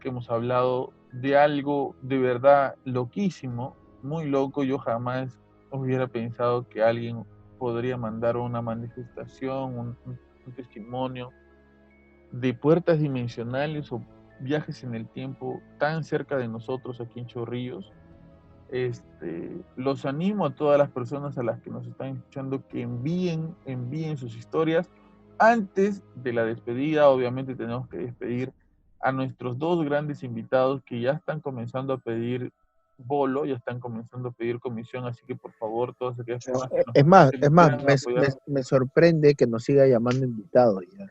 hemos hablado de algo de verdad loquísimo, muy loco. Yo jamás hubiera pensado que alguien podría mandar una manifestación, un testimonio de puertas dimensionales o viajes en el tiempo tan cerca de nosotros aquí en Chorrillos. Los animo a todas las personas a las que nos están escuchando que envíen sus historias. Antes de la despedida, obviamente tenemos que despedir a nuestros 2 grandes invitados que ya están comenzando a pedir bolo, ya están comenzando a pedir comisión, así que por favor, todas aquellas personas que nos Es más, quieran apoyar, me sorprende que nos siga llamando invitados. Ya.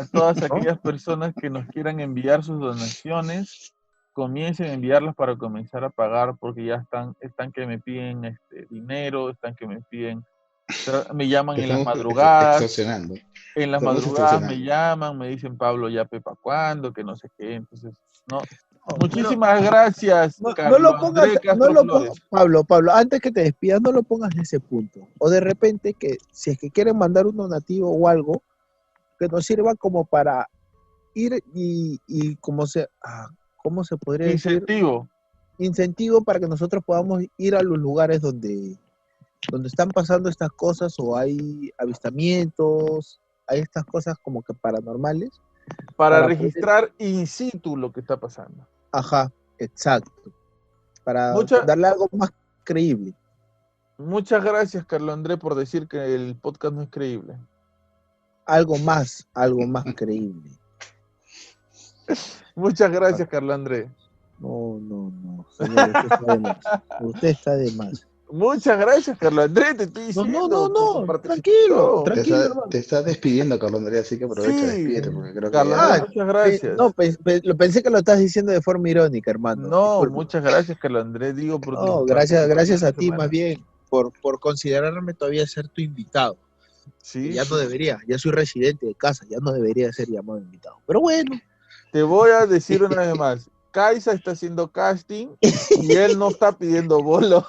a todas ¿No? aquellas personas que nos quieran enviar sus donaciones, comiencen a enviarlas para comenzar a pagar, porque ya están que me piden dinero, están que me piden, me llaman Te en las estamos madrugadas, extorsionando. en las Estamos madrugadas me extorsionando. llaman, me dicen Pablo, ya pepa cuándo, que no sé qué, entonces, no. No, pero Muchísimas gracias, no Carlos lo pongas, André no Castro lo pongas, Flores. Pablo, antes que te despidas, no lo pongas en ese punto. O de repente que si es que quieren mandar un donativo o algo, que nos sirva como para ir y ¿cómo se podría decir? Incentivo. Incentivo para que nosotros podamos ir a los lugares donde están pasando estas cosas o hay avistamientos, hay estas cosas como que paranormales, Para para poder, registrar in situ lo que está pasando. ajá, exacto, para Muchas darle algo más creíble, Muchas gracias, Carlos André, por decir que el podcast no es creíble. algo más creíble. Muchas gracias, Carlos André. No, señor, usted está de más. Usted está de más. Muchas gracias, Carlos André, te estoy diciendo por tu tranquilo, participación. hermano. Te estás despidiendo, Carlos Andrea, así que aprovecha, Sí, despídete, porque creo que Carlos André, ya. muchas gracias. No, lo pensé que lo estás diciendo de forma irónica, hermano. No, Disculpe. muchas gracias, Carlos André, digo por tu No, participación gracias a esta ti más semana. bien por considerarme todavía ser tu invitado. Sí, Ya no sí. debería, ya soy residente de casa, ya no debería ser llamado invitado. Pero bueno, Te voy a decir una vez más. Kaisa está haciendo casting y él no está pidiendo bolo.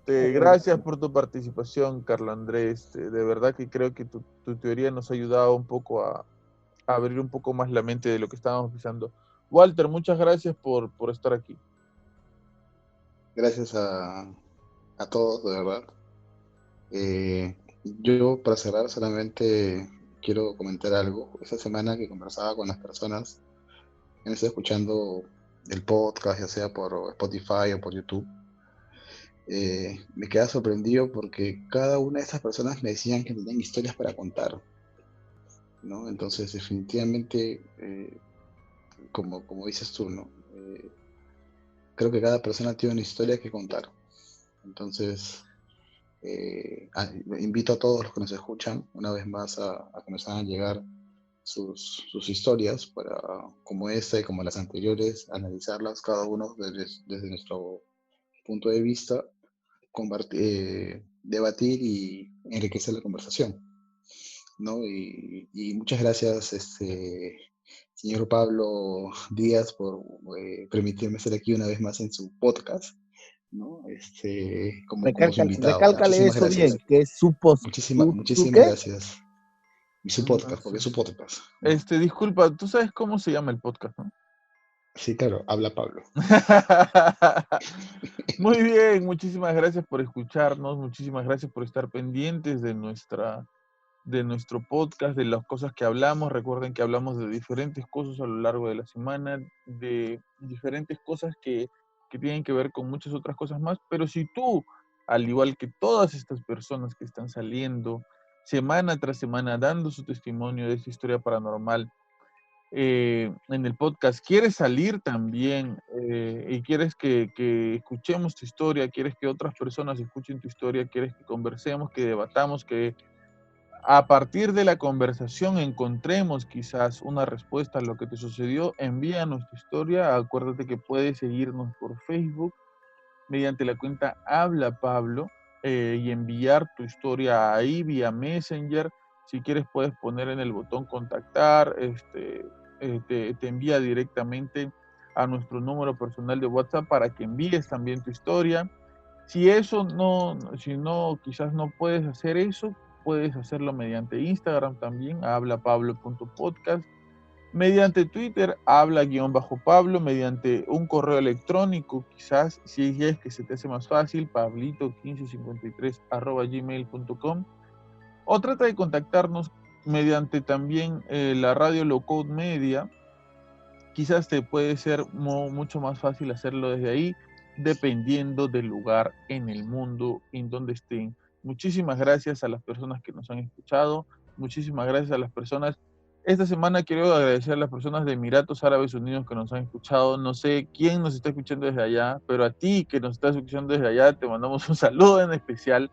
Gracias por tu participación, Carlos Andrés. De verdad que creo que tu teoría nos ha ayudado un poco a abrir un poco más la mente de lo que estábamos pensando. Walter, muchas gracias por estar aquí. Gracias a todos, de verdad. Yo, para cerrar, solamente quiero comentar algo. Esta semana que conversaba con las personas que me están escuchando el podcast, ya sea por Spotify o por YouTube, me quedaba sorprendido porque cada una de esas personas me decían que tenían historias para contar, ¿no? Entonces, definitivamente, como dices tú, ¿no? Creo que cada persona tiene una historia que contar. Entonces, invito a todos los que nos escuchan una vez más a que nos hagan llegar sus historias para, como esta y como las anteriores, analizarlas cada uno desde nuestro punto de vista, debatir y enriquecer la conversación, ¿no? Y muchas gracias, señor Pablo Díaz, por permitirme estar aquí una vez más en su podcast, ¿no? Como su invitado. recálcale Muchísimas eso bien, gracias. que es ¿su Muchísimas qué? gracias. Y su No podcast, porque sé. es su podcast, ¿no? Disculpa, ¿tú sabes cómo se llama el podcast, no? Sí, claro, habla Pablo. Muy bien, muchísimas gracias por escucharnos, muchísimas gracias por estar pendientes de nuestro podcast, de las cosas que hablamos. Recuerden que hablamos de diferentes cosas a lo largo de la semana, de diferentes cosas que tienen que ver con muchas otras cosas más, pero si tú, al igual que todas estas personas que están saliendo semana tras semana dando su testimonio de esta historia paranormal, en el podcast, quieres salir también y quieres que escuchemos tu historia, quieres que otras personas escuchen tu historia, quieres que conversemos, que debatamos, que a partir de la conversación encontremos quizás una respuesta a lo que te sucedió, envíanos tu historia. Acuérdate que puedes seguirnos por Facebook mediante la cuenta Habla Pablo y enviar tu historia ahí vía Messenger. Si quieres puedes poner en el botón contactar, te envía directamente a nuestro número personal de WhatsApp para que envíes también tu historia. Si no, quizás no puedes hacer eso, puedes hacerlo mediante Instagram también, hablapablo.podcast, mediante Twitter, habla-pablo, mediante un correo electrónico, quizás, si es que se te hace más fácil, pablito1553@gmail.com, o trata de contactarnos mediante también la radio Low Code Media. Quizás te puede ser mucho más fácil hacerlo desde ahí, dependiendo del lugar en el mundo en donde estén. Muchísimas gracias a las personas que nos han escuchado. Muchísimas gracias a las personas. Esta semana quiero agradecer a las personas de Emiratos Árabes Unidos que nos han escuchado. No sé quién nos está escuchando desde allá, pero a ti que nos estás escuchando desde allá, te mandamos un saludo en especial.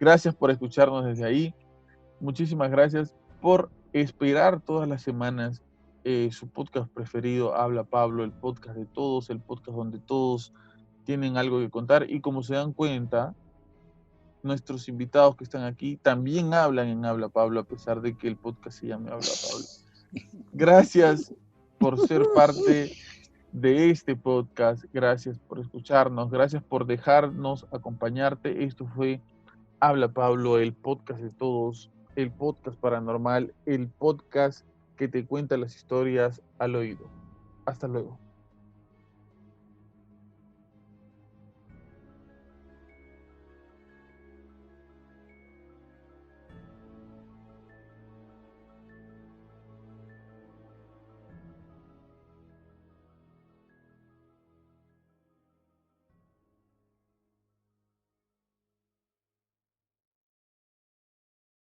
Gracias por escucharnos desde ahí. Muchísimas gracias por esperar todas las semanas su podcast preferido, Habla Pablo, el podcast de todos, el podcast donde todos tienen algo que contar. Y como se dan cuenta, nuestros invitados que están aquí también hablan en Habla Pablo, a pesar de que el podcast se llame Habla Pablo. Gracias por ser parte de este podcast, gracias por escucharnos, gracias por dejarnos acompañarte. Esto fue Habla Pablo, el podcast de todos, el podcast paranormal, el podcast que te cuenta las historias al oído. Hasta luego.